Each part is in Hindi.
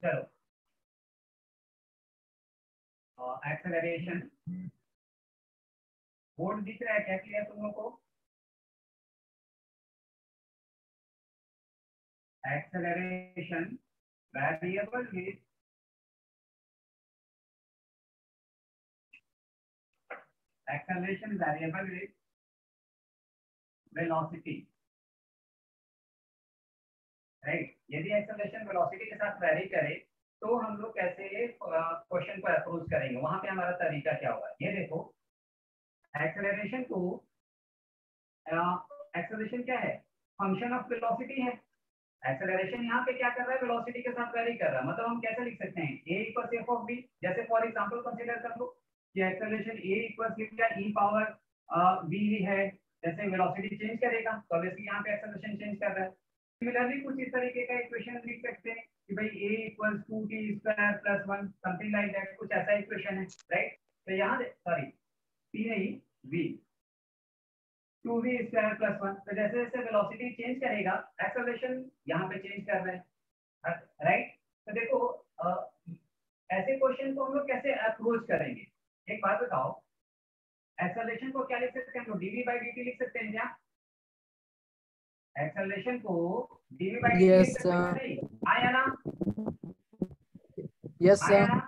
चलो एक्सेलरेशन बोर्ड दिख रहा है क्या क्लियर तुम लोग को? Acceleration variable with velocity, right. यदि एक्सेलरेशन वेलोसिटी के साथ वैरी करे तो हम लोग कैसे क्वेश्चन को अप्रोच करेंगे, वहां पे हमारा तरीका क्या होगा। ये देखो एक्सेलरेशन को एक्सेलरेशन क्या है, फंक्शन ऑफ वेलोसिटी है। एक्सेलरेशन यहाँ पे क्या कर रहा है, वेलोसिटी के साथ वैरी कर रहा है। मतलब हम कैसे लिख सकते हैं, a equal F of B. जैसे फॉर एग्जांपल कंसीडर कर लो कि एक्सेलरेशन a इक्वल क्या e पावर v है। जैसे वेलोसिटी चेंज करेगा तो ऑब्वियसली यहाँ पे एक्सेलरेशन चेंज कर रहा है। सिमिलरली कुछ इस तरीके का इक्वेशन लिख सकते हैं कि भाई a equal 2t square plus 1 something like that, कुछ ऐसा इक्वेशन है, राइट। तो यहाँ सॉरी p नहीं v 2v स्क्वायर प्लस 1। तो जैसे जैसे वेलोसिटी चेंज करेगा एक्सेलरेशन यहाँ पे चेंज कर रहे हैं, राइट। तो देखो ऐसे क्वेश्चन को हम लोग कैसे अप्रोच करेंगे, एक बात बताओ। एक्सेलरेशन को क्या लिख सकते हैं हम लोग, dv by dt लिख सकते हैं क्या? एक्सेलरेशन को dv by dt लिख सकते हैं नहीं, आया ना? यस आया सर। ना?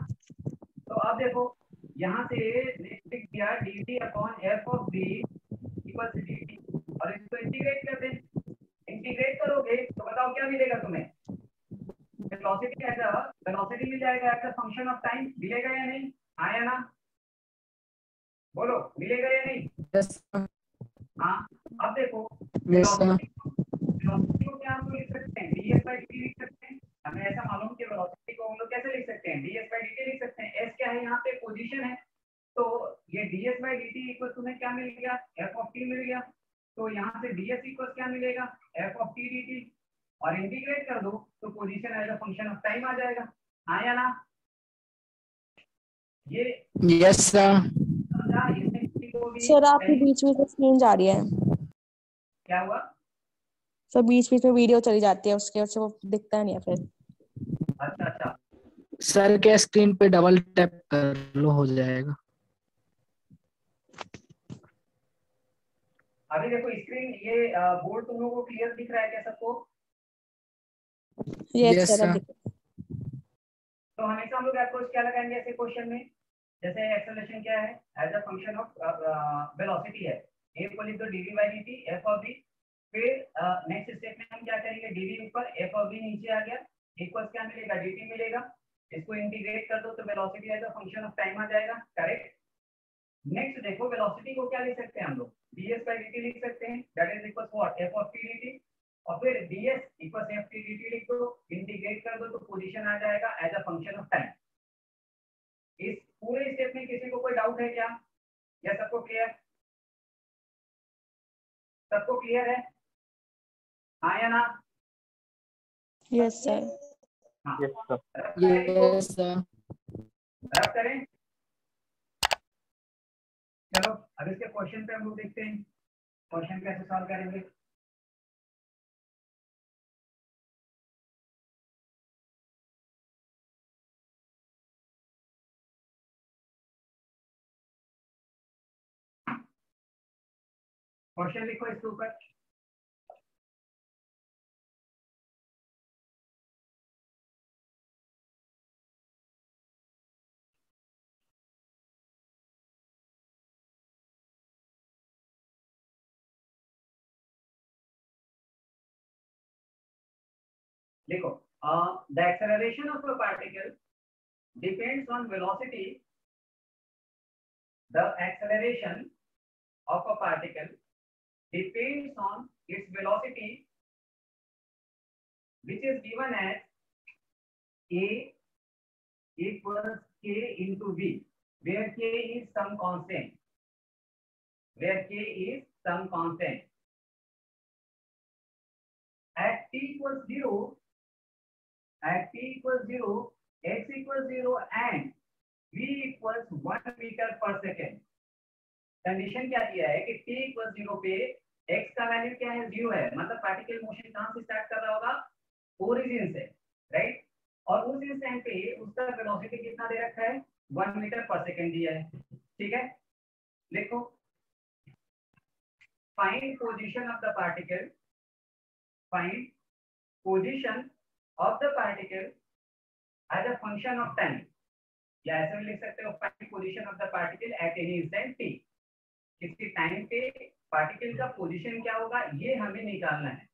तो अब देखो यहाँ से लिख दिया dv upon f of v equal to dt, और इसको इंटीग्रेट कर दें। इंटीग्रेट करोगे तो बताओ क्या मिलेगा तुम्हें, वेलोसिटी एज अ वेलोसिटी मिल जाएगा as a function of time, मिलेगा या नहीं? आया ना? बोलो मिलेगा या नहीं? यस हाँ। अब देखो यस सर। वेलोसिटी को क्या हम लोग लिख सकते हैं, ds by dt लिख सकते हैं। हमें ऐसा मालूम कि वेलोसिटी को हम लोग कैसे लिख सकते हैं, ds by dt लिख सकते हैं। s क्या है यहाँ पे, पोजीशन है। तो ये ds by dt इक्वल तुम्हें क्या मिल गया, f of t मिल गया। तो यहाँ से ds इक्वल क्या मिलेगा, f of t dt, और इंटीग्रेट कर दो तो position as a function of time आ जाएगा। आया ना? ये यस सर। समझा? इसमें किसी को भी सर आपके बीच में स्क्रीन जा रही है। क्या हुआ? सर बीच बीच में वीडियो चली जाती है, उसके वजह से वो दिखता नहीं है फिर। अच्छा अच्छा, सर के स्क्रीन पे डबल टैप कर लो, हो जाएगा। अभी देखो स्क्रीन ये बोर्ड तुम लोगों को क्लियर दिख रहा है क्या सबको? Yes sir sir. तो हमेशा हम लोग अप्रोच क्या लगाएंगे ऐसे क्वेश्चन में, जैसे एक्सेलरेशन क्या है, as a function of velocity है, a equal to dv by dt f of v। फिर नेक्स्ट स्टेप में हम क्या करेंगे, dv ऊपर f of v नीचे आ गया, इक्वल्स क्या मिलेगा, dt मिलेगा। इसको इंटीग्रेट कर दो तो velocity as a function of time आ जाएगा, करेक्ट। नेक्स्ट देखो वेलोसिटी को क्या लिख सकते हैं हम लोग, ds by dt लिख सकते हैं, that is equals what, f of t dt। और फिर ds equals f t dt लिख दो, इंटीग्रेट कर दो तो पोजीशन आ जाएगा as a function of time. इस पूरे स्टेप में किसी को कोई डाउट है क्या, या सबको क्लियर? सबको क्लियर है? हाँ या ना? Yes sir. हाँ, यस सर। रब करें। चलो अब इसके क्वेश्चन पे हम लोग देखते हैं क्वेश्चन कैसे सॉल्व करेंगे। क्वेश्चन लिखो इसके ऊपर। लिखो the acceleration of a particle depends on velocity. The acceleration of a particle depends on its velocity which is given as a equals k into v, where k is some constant, where k is some constant. At t equals 0, at t equals 0, x equals 0 and v equals 1 meter per second. Condition क्या दिया है कि t equals 0 पे x का वैल्यू क्या है, 0 है। मतलब पार्टिकल मोशन कहां से स्टार्ट कर रहा होगा, ओरिजिन से, राइट। और उस दिन से कितना दे रखा है 1 मीटर पर सेकेंड दिया है, ठीक है। लिखो find position of the particle, find position of the particle as a function of time, या ऐसे भी लिख सकते हो find position of the particle at any instant T. किसी टाइम पे पार्टिकल का पोजीशन क्या होगा ये हमें निकालना है।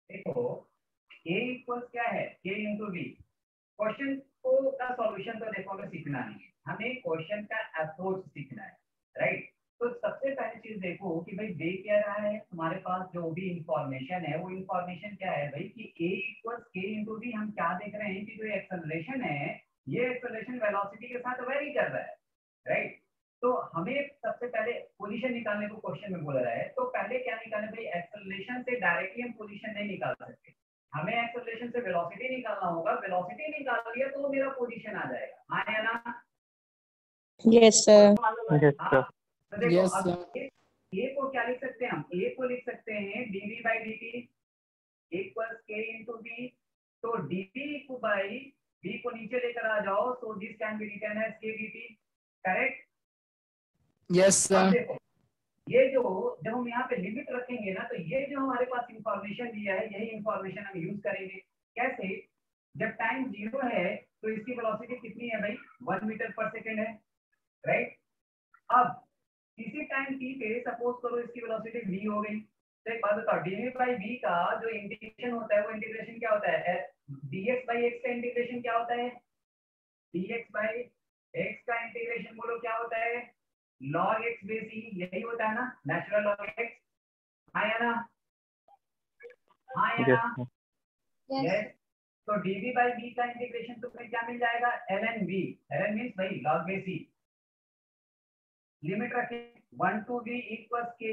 देखो A इक्वल क्या है K इंटू बी। क्वेश्चन को का सॉल्यूशन तो देखो हमें सीखना नहीं है, हमें क्वेश्चन का अप्रोच सीखना है, राइट। तो सबसे पहली चीज देखो कि भाई दे क्या रहा है, तुम्हारे पास जो भी इंफॉर्मेशन है वो इंफॉर्मेशन क्या है भाई कि A equal K into B. हम क्या देख रहे हैं कि जो एक्सेलरेशन है ये एक्सेलरेशन वेलोसिटी के साथ वेरी कर रहा है, राइट। तो हमें सबसे पहले पोजीशन निकालने को क्वेश्चन में बोल रहा है, तो पहले क्या निकालना भाई, एक्सेलरेशन से डायरेक्टली हम पोजीशन नहीं निकाल सकते, हमें एक्सेलरेशन से वेलोसिटी निकालना होगा। वेलोसिटी निकाल लिया तो मेरा पोजीशन आ जाएगा, हाँ या ना? Yes sir. तो देखो Yes, अब sir. ए को क्या लिख सकते हैं हम, ए को लिख सकते हैं dv by dt equals k into b। तो dv को बाई b को नीचे लेकर आ जाओ, so this can be written as k dt, correct. Yes, अब sir. देखो ये जो जब हम यहाँ पे लिमिट रखेंगे ना, तो ये जो हमारे पास इंफॉर्मेशन दिया है यही इंफॉर्मेशन हम यूज करेंगे। कैसे, जब टाइम 0 है तो इसकी वेलोसिटी कितनी है भाई 1 मीटर पर सेकेंड है, राइट। अब किसी टाइम t पे सपोज करो इसकी वेलोसिटी v हो गई, तो एक बात बताओ dv by v का जो इंटीग्रेशन होता है वो इंटीग्रेशन क्या होता है, dx by x का इंटीग्रेशन क्या होता है, dx by x का इंटीग्रेशन बोलो क्या होता है, log x बेस e, यही होता है ना, नेचुरल log x, हाँ या ना, हाँ या ना, यस। तो dv by v का इंटीग्रेशन तो फिर क्या मिल जाएगा ln v, ln मींस भाई log बेस e। लिमिट रखें 1 to v equals k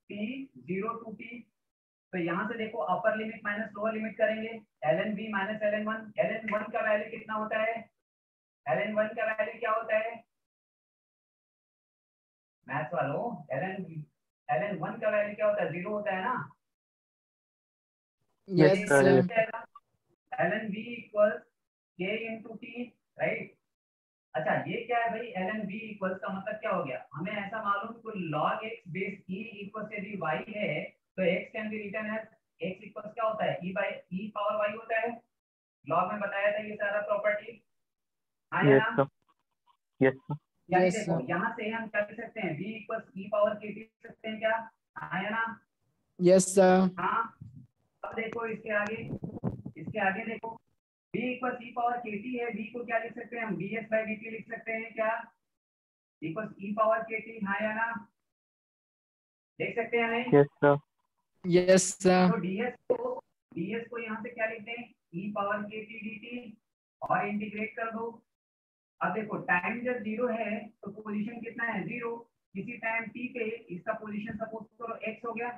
t 0 to t। तो यहाँ से देखो अपर लिमिट माइनस लोअर लिमिट करेंगे, ln v minus ln 1। ln 1 का वैल्यू कितना होता है, ln 1 का वैल्यू क्या होता है मैथ्स वालों, ln 1 का वैल्यू क्या होता है, 0 होता है ना। Yes, sir. ln v equals k into t, right. अच्छा ये क्या है भाई, ln v इक्वल्स का मतलब क्या हो गया, हमें ऐसा मालूम कि log x base e equals यदि y है तो x can be written as x equals क्या होता है e by e power y होता है। लॉग में बताया था ये सारा प्रॉपर्टी, हाँ या ना? यानी Yes, देखो sir. यहाँ से हम क्या लिख सकते हैं v equals e power k t लिख सकते हैं क्या, हाँ या ना? Yes, sir. हाँ। अब देखो इसके आगे देखो v equals e power k t है, v को क्या लिख सकते हैं हम ds by dt लिख सकते हैं क्या, equals e power k t, हाँ या ना, देख सकते हैं नहीं? Yes, sir. तो ds को यहाँ से क्या लिखते हैं e power k t dt और इंटीग्रेट कर दो। अब देखो टाइम जब 0 है तो पोजीशन कितना है 0, किसी टाइम t पे इसका पोजीशन सपोज करो x हो गया,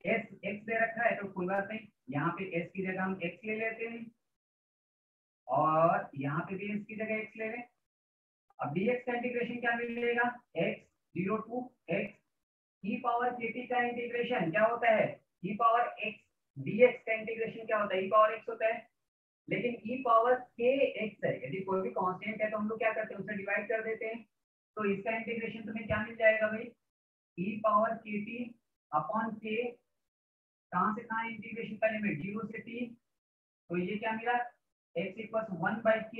x दे रखा है तो कोई बात नहीं, यहाँ पे s की जगह हम x ले लेते हैं और यहाँ पे भी s की जगह x ले लें। अब dx का इंटीग्रेशन क्या मिलेगा, x 0 to x e power kt का इंटीग्रेशन क्या होता है e पावर x, dx का इंटीग्रेशन क्या होता है e पावर x होता है, लेकिन e पावर k x है, यदि कोई भी कांस्टेंट है तो हम लोग क्या करते हैं उसे डिवाइड कर देते हैं। तो इसका इंटीग्रेशन तुम्हें क्या मिल जाएगा भाई e power kt upon k, कहाँ से कहाँ इंटीग्रेशन का लिमिट 0 से t, तो ये क्या मिला x equals 1 by k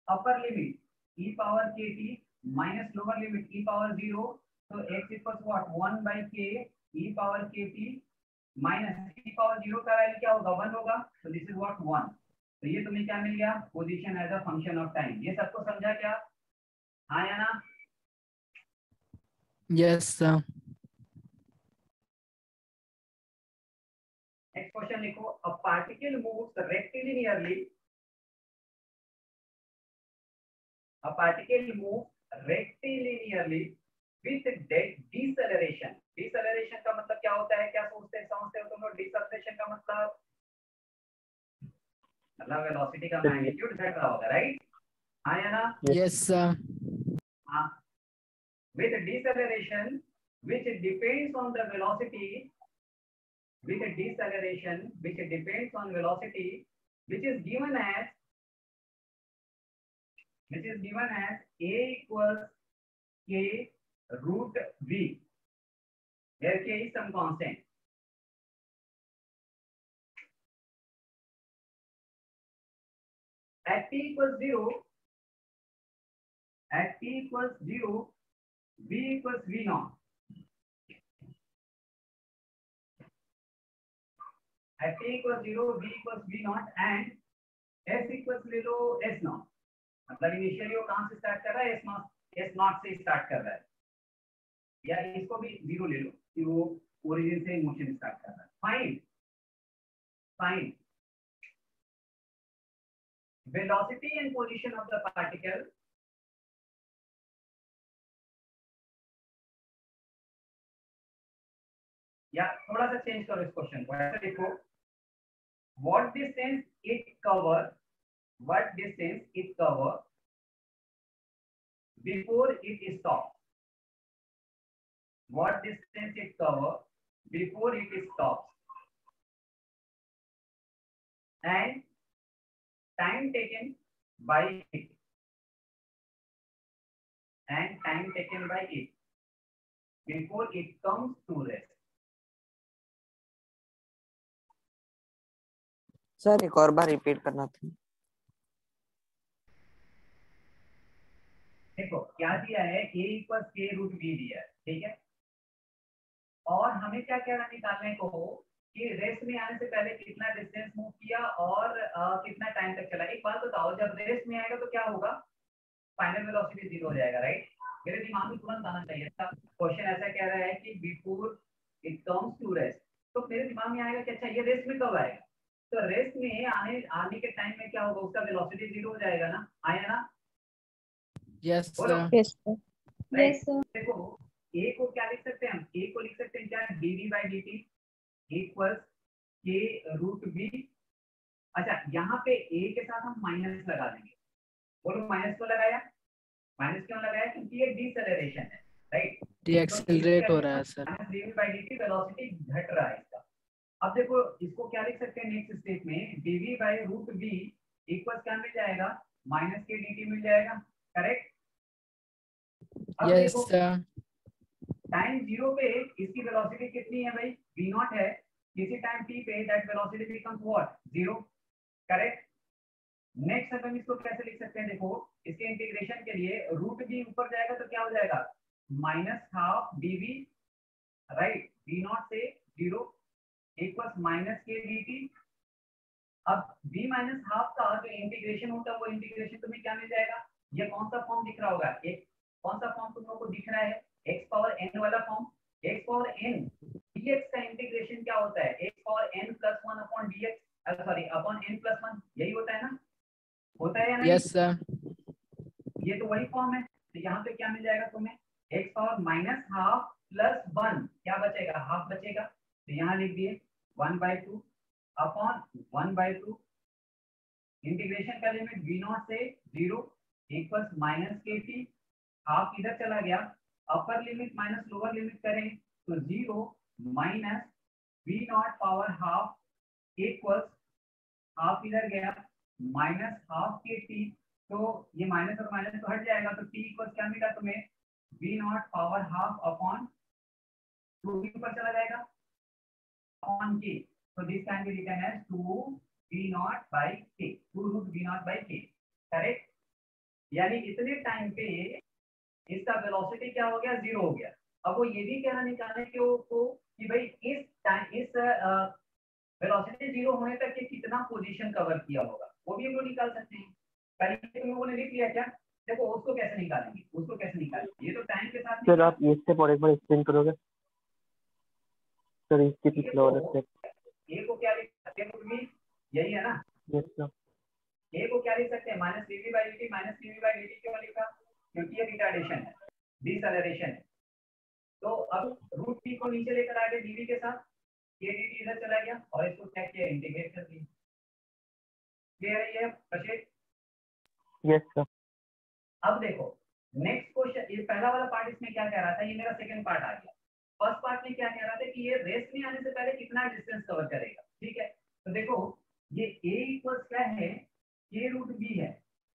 upper limit e power kt minus lower limit e power 0, तो x equals what 1 by k e power kt minus e power 0 का वैल्यू क्या होगा 1 होगा, तो दिस इज व्हाट 1। तो ये तुम्हें क्या मिल गया position as a function of time. ये सबको समझा क्या, हाँ या ना? Yes, sir. नेक्स्ट क्वेश्चन लिखो, a particle moves rectilinearly, a particle moves rectilinearly with deceleration. Deceleration का मतलब क्या होता है, क्या सोचते समझते हो तुम लोग, डिसेलेरेशन का मतलब वेलोसिटी का मैग्नीट्यूड घट रहा होगा, राइट, हाँ या ना? Yes, sir. हाँ। With deceleration which depends on the velocity with a deceleration, which depends on velocity, which is given as a equals k root v, where k is some constant. At t equals 0, v equals v naught. At t equals 0, v equals v naught and s equals ले लो s naught. मतलब इनिशियली वो कहाँ से स्टार्ट कर रहा है, s naught से स्टार्ट कर रहा है, या इसको भी 0 ले लो कि वो ओरिजिन से मोशन स्टार्ट कर रहा है. Fine velocity and position of the particle या थोड़ा सा चेंज करो इस क्वेश्चन को, ऐसा देखो, what distance it cover before it stops. What distance it cover before it stops, and time taken by it, before it comes to rest. Sir एक और बार रिपीट करना था. देखो क्या दिया है, a equal k root v दिया है, ठीक है, और हमें क्या क्या निकालने को हो कि रेस्ट में आने से पहले कितना डिस्टेंस मूव किया और कितना टाइम तक चला. एक बात बताओ, जब रेस्ट में आएगा तो क्या होगा, फाइनल वेलोसिटी 0 हो जाएगा, राइट. मेरे दिमाग में तुरंत आना चाहिए था, क्वेश्चन ऐसा कह रहा है कि before it comes to rest, तो मेरे दिमाग में आएगा कि अच्छा ये रेस्ट में कब आएगा, तो रेस्ट में आने के टाइम में क्या होगा, उसका वेलोसिटी 0 हो जाएगा ना, आया ना. Yes sir. Yes sir. देखो a को क्या लिख सकते हैं हम, a को लिख सकते हैं क्या, dv by dt equals k root v. अच्छा यहाँ पे a के साथ हम माइनस लगा देंगे. बोलो माइनस क्यों लगाया, क्योंकि ये डिसेलेरेशन है, राइट. डीएक्सेलरेट हो रहा है sir. Minus dv by dt velocity घट रहा है इसका. अब देखो इसको क्या लिख सकते हैं नेक्स्ट स्टेप में, dv by root v equals क्या मिल जाएगा, माइनस k dt मिल जाएगा, करेक्ट. Yes sir. टाइम 0 पे इसकी वेलोसिटी कितनी है भाई, v नॉट है. किसी टाइम t पे that velocity becomes what, 0, correct. Next अब हम इसको कैसे लिख सकते हैं, देखो इसके इंटीग्रेशन के लिए रूट v ऊपर जाएगा तो क्या हो जाएगा, minus half dv, right, v not से 0 इक्वल्स माइनस k dt. अब v माइनस हाफ का जो इंटीग्रेशन होता है वो इंटीग्रेशन तुम्हें क्या मिल जाएगा, ये कौन सा फॉर्म दिख रहा होगा, एक कौन सा फॉर्म तुम लोगों को दिख रहा है, x पावर n वाला form. x power n dx का इंटीग्रेशन क्या होता है, x power n plus 1 upon dx, sorry upon n plus 1, यही होता है ना, होता है या नहीं. Yes sir. ये तो वही फॉर्म है. तो यहाँ पे क्या मिल जाएगा तुम्हें, x power minus half plus 1, क्या बचेगा, हाफ बचेगा, तो यहाँ लिख दिए 1/2 अपॉन 1/2. इंटीग्रेशन का लिमिट v नॉट से 0 इक्वल्स माइनस के टी, हाफ इधर चला गया, अपर लिमिट माइनस लोअर लिमिट करें तो 0 minus v not power half equals half इधर गया माइनस हाफ के टी, तो ये माइनस और माइनस तो हट जाएगा, तो t इक्वल्स क्या मिला तुम्हें, v not power half upon 2 ऊपर चला जाएगा upon k, so this can be written as 2v naught by k, 2 root v naught by k, correct. यानी इतने टाइम पे इसका वेलोसिटी क्या हो गया, 0 हो गया. अब वो ये भी कहना निकालने के को कि भाई इस टाइम इस वेलोसिटी 0 होने तक के कितना पोजीशन कवर किया होगा, वो भी हम लोग निकाल सकते हैं. पहले तुम लोगों ने लिख लिया क्या, देखो उसको कैसे निकालेंगे, ये तो टाइम के साथ. सर आप ये स्टेप और एक बार एक्सप्लेन करोगे सर, इसके पिछले वाला स्टेप. a को क्या लिख सकते हैं, यही है ना. Yes sir. a को क्या लिख सकते हैं, minus dv by dt, minus dv by dt क्यों लिखा, क्योंकि ये रिटार्डेशन है, डिसेलेरेशन है. तो अब रूट p को नीचे लेकर आ गए dv के साथ, ये dt इधर चला गया और इसको क्या किया, इंटीग्रेट कर दिया. क्लियर है ये प्रशेष. Yes sir. अब देखो नेक्स्ट क्वेश्चन, ये पहला वाला पार्ट इसमें क्या कह रहा था, ये मेरा सेकंड पार्ट आ गया. फर्स्ट पार्ट में क्या कह रहा था कि ये रेस्ट में आने से पहले कितना डिस्टेंस कवर करेगा, ठीक है। तो देखो ये a इक्वल्स क्या है, k रूट b है,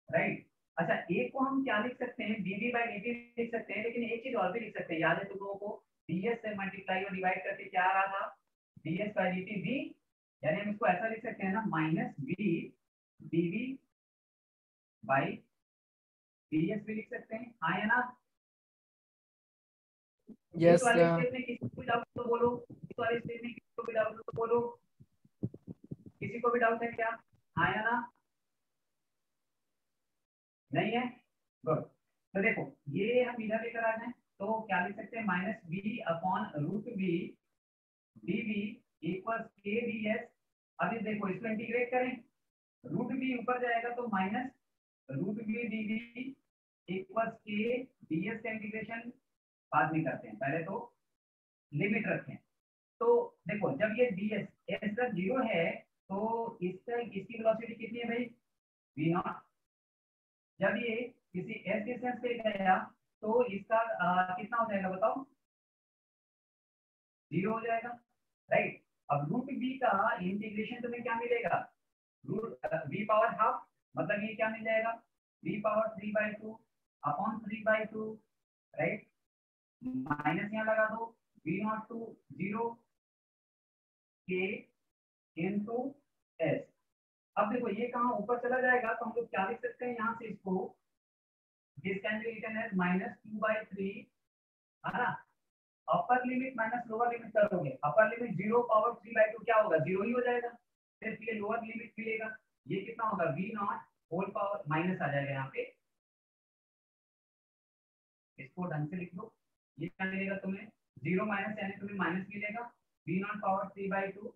राइट। अच्छा a को हम क्या लिख सकते हैं, dv बाई dt लिख सकते हैं, लेकिन एक चीज और भी लिख सकते हैं, याद है तुम लोगों को ds से मल्टीप्लाई और डिवाइड करके क्या आ रहा था, ds बाई dt v, यानी हम इसको ऐसा लिख सकते हैं ना, minus v dv by ds भी लिख सकते हैं, हाँ या ना। Yes, इस वाले स्टेप में किसी को डाउट तो बोलो, इस वाले स्टेप में किसी को भी डाउट तो बोलो, किसी को भी डाउट है क्या, हाँ या ना, नहीं है, गुड। तो देखो ये हम इधर लेकर आ जाए तो क्या लिख सकते हैं, minus B upon root B D B equal K B S. अब इस देखो इसको इंटीग्रेट करें, रूट बी ऊपर जाएगा तो minus root B D B equal K D S का इंटीग्रेशन बाद में करते हैं, पहले तो लिमिट रखें। तो देखो जब ये डी एस एस तक जीरो है तो इसका इसकी वेलोसिटी कितनी है भाई, वी नॉट। जब ये किसी एस डिस्टेंस पे गया तो इसका कितना हो जाएगा बताओ, जीरो हो जाएगा, राइट। अब रूट बी का इंटीग्रेशन तुम्हें क्या मिलेगा, रूट बी पावर हाफ, मतलब ये क्या मिल जाएगा, B power 3/2 upon 3/2, right. Minus यहाँ लगा दो, V naught to zero K into S. अब देखो ये कहाँ ऊपर चला जाएगा तो हम लोग क्या लिख सकते हैं यहाँ से इसको, this can be written as -2/3, है ना। Upper limit minus lower limit करोगे, अपर लिमिट 0 पावर 3/2 क्या होगा, 0 ही हो जाएगा। फिर ये लोअर लिमिट मिलेगा, ये कितना होगा, V naught whole power, minus आ जाएगा यहाँ पे, इसको ढंग से लिख लो। ये क्या मिलेगा तुम्हें, 0 माइनस यानी तुम्हें माइनस मिलेगा, वी नॉट पावर 3/2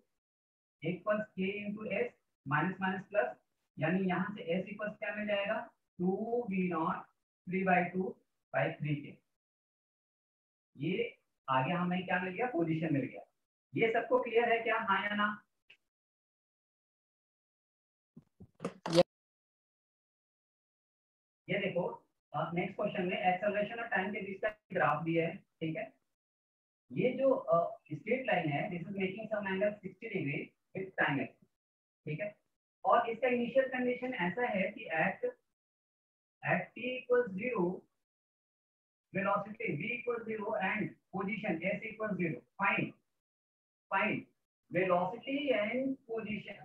इक्वल्स के into S, minus minus plus, यानी यहाँ से एस इक्वल्स क्या मिल जाएगा, 2v0 3/2/3 के। ये आगे हमें क्या मिल गया, पोजीशन मिल गया। ये सबको क्लियर है क्या, हाँ या ना। ये देखो नेक्स्ट क्वेश्चन में एक्सेलरेशन और टाइम के बीच का ग्राफ दिया है, ठीक है। ये जो स्ट्रेट लाइन है, this is making some angle 60 degree with time axis, ठीक है। और इसका इनिशियल कंडीशन ऐसा है कि at t equals 0 velocity v equals 0 and position s equals 0, find velocity and position,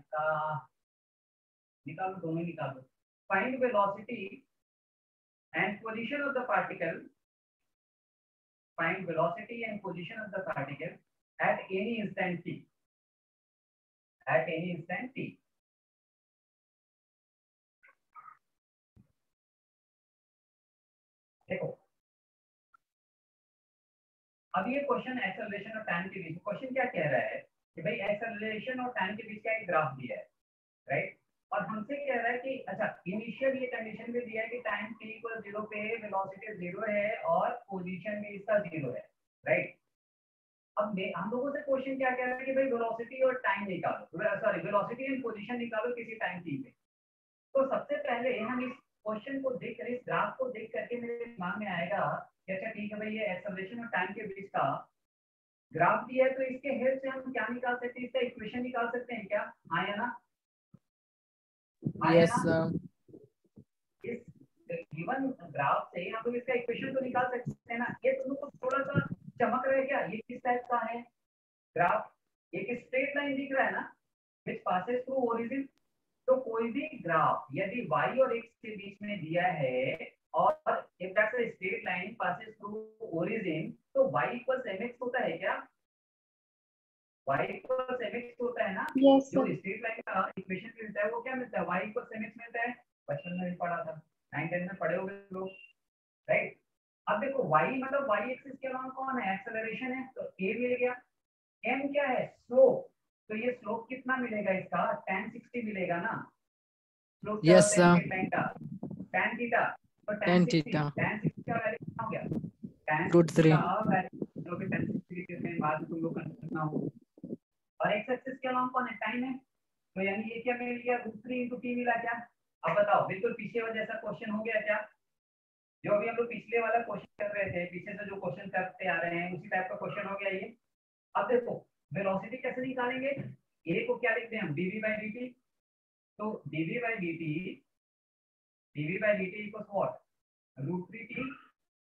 निकालो दोनों निकालो, find velocity and position of the particle, find velocity and position of the particle at any instant t, at any instant t। देखो अब ये क्वेश्चन एक्सेलरेशन और टाइम के बीच, क्वेश्चन क्या कह रहा है कि भाई एक्सेलरेशन और टाइम के बीच का एक ग्राफ दिया है, राइट। और हमसे कह रहा है कि अच्छा इनिशियल ये कंडीशन भी दिया है कि टाइम t इक्वल 0 पे वेलोसिटी 0 है और पोजीशन भी इसका 0 है, राइट। अब हम लोगों से क्वेश्चन क्या कह रहा है कि भाई वेलोसिटी और टाइम निकालो, सॉरी वेलोसिटी एंड पोजीशन निकालो किसी टाइम t पे। तो सबसे पहले हम इस क्वेश्चन को देख कर, इस ग्राफ को देख करके मेरे दिमाग में आएगा कि अच्छा ठीक है भाई ये एक्सेलरेशन और टाइम के बीच का ग्राफ दिया है, तो इसके हेल्प से हम क्या निकाल सकते हैं, इसका इक्वेशन निकाल सकते हैं क्या, हाँ या ना। Yes, इस गिवन ग्राफ से हम लोग इसका इक्वेशन तो निकाल सकते हैं ना। ये तुम लोग को थोड़ा सा चमक रहा है क्या, ये किस टाइप का है ग्राफ, एक स्ट्रेट लाइन दिख रहा है ना which passes through origin। तो कोई भी ग्राफ यदि y और x के बीच में दिया है और if that's a straight line passes through origin, तो y equals mx होता है क्या, y equals mx होता है ना। Yes, जो sir. स्ट्रेट लाइन का इक्वेशन मिलता है वो क्या मिलता है, y equals mx मिलता है, बचपन में भी पढ़ा था, 9-10 में पढ़े होंगे लोग, राइट। अब देखो y मतलब y एक्सिस के अलावा कौन है, एक्सेलरेशन है, तो a मिल गया। m क्या है, स्लोप, तो ये स्लोप कितना मिलेगा इसका, tan 60 मिलेगा ना। स्लोप क्या Yes, होता है स्ट्रेट लाइन का, tan थीटा, तो tan tan 60 theta, का वैल्यू कितना हो गया, tan √3. का वैल्यू जो कि tan 60 के बाद तुम लोग करना हो। और x एक्सिस के अलावा कौन है, टाइम है, तो यानी ये क्या मिल गया, √3 × t मिला क्या। अब बताओ बिल्कुल पीछे वाला जैसा क्वेश्चन हो गया क्या, जो अभी हम लोग पिछले वाला क्वेश्चन कर रहे थे, पीछे से जो क्वेश्चन करते आ रहे हैं उसी टाइप का क्वेश्चन हो गया ये। अब देखो वेलोसिटी कैसे निकालेंगे, ए को क्या लिखते हैं हम, dv by dt। तो dv by dt equals what, √3t।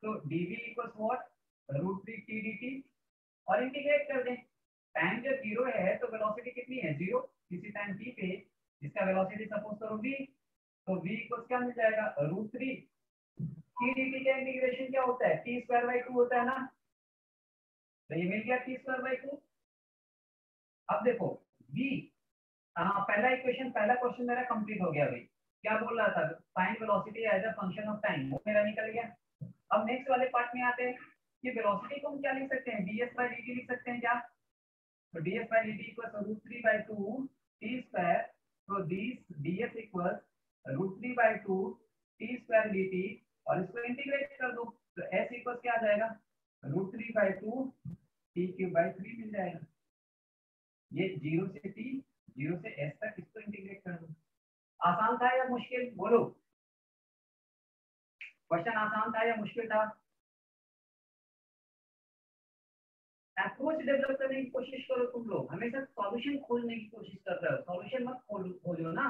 तो dv equals what, √3t dt। और इंटीग्रेट कर दें, टाइम जब 0 है तो वेलोसिटी कितनी है, 0। किसी टाइम t पे जिसका वेलोसिटी सपोज करो v, तो v इक्वल्स क्या मिल जाएगा, √3 t dt का इंटीग्रेशन क्या होता है, t²/2 होता है ना। तो ये मिल गया t²/2। अब देखो v, पहला इक्वेशन, पहला क्वेश्चन मेरा कंप्लीट हो गया भाई। क्या बोल रहा था, find velocity as a function of time, वो मेरा निकल गया। अब नेक्स्ट वाले पार्ट में आते हैं कि वेलोसिटी को हम क्या लिख सकते हैं, ds/dt लिख सकते हैं क्या। तो ds/dt इक्वल्स √3/2 t²। तो ds इक्वल्स √3/2 t² dt, और इसको इंटीग्रेट कर दो तो s इक्वल्स क्या आ जाएगा, √3/2 t³ मिल जाएगा। ये 0 से t, 0 से s तक इसको इंटीग्रेट कर दो। आसान था या मुश्किल, बोलो। क्वेश्चन आसान था या मुश्किल था। अप्रोच डेवलप करने की कोशिश करो तुम लोग, हमेशा सॉल्यूशन खोजने की कोशिश कर रहे हो, सॉल्यूशन मत खोजो ना।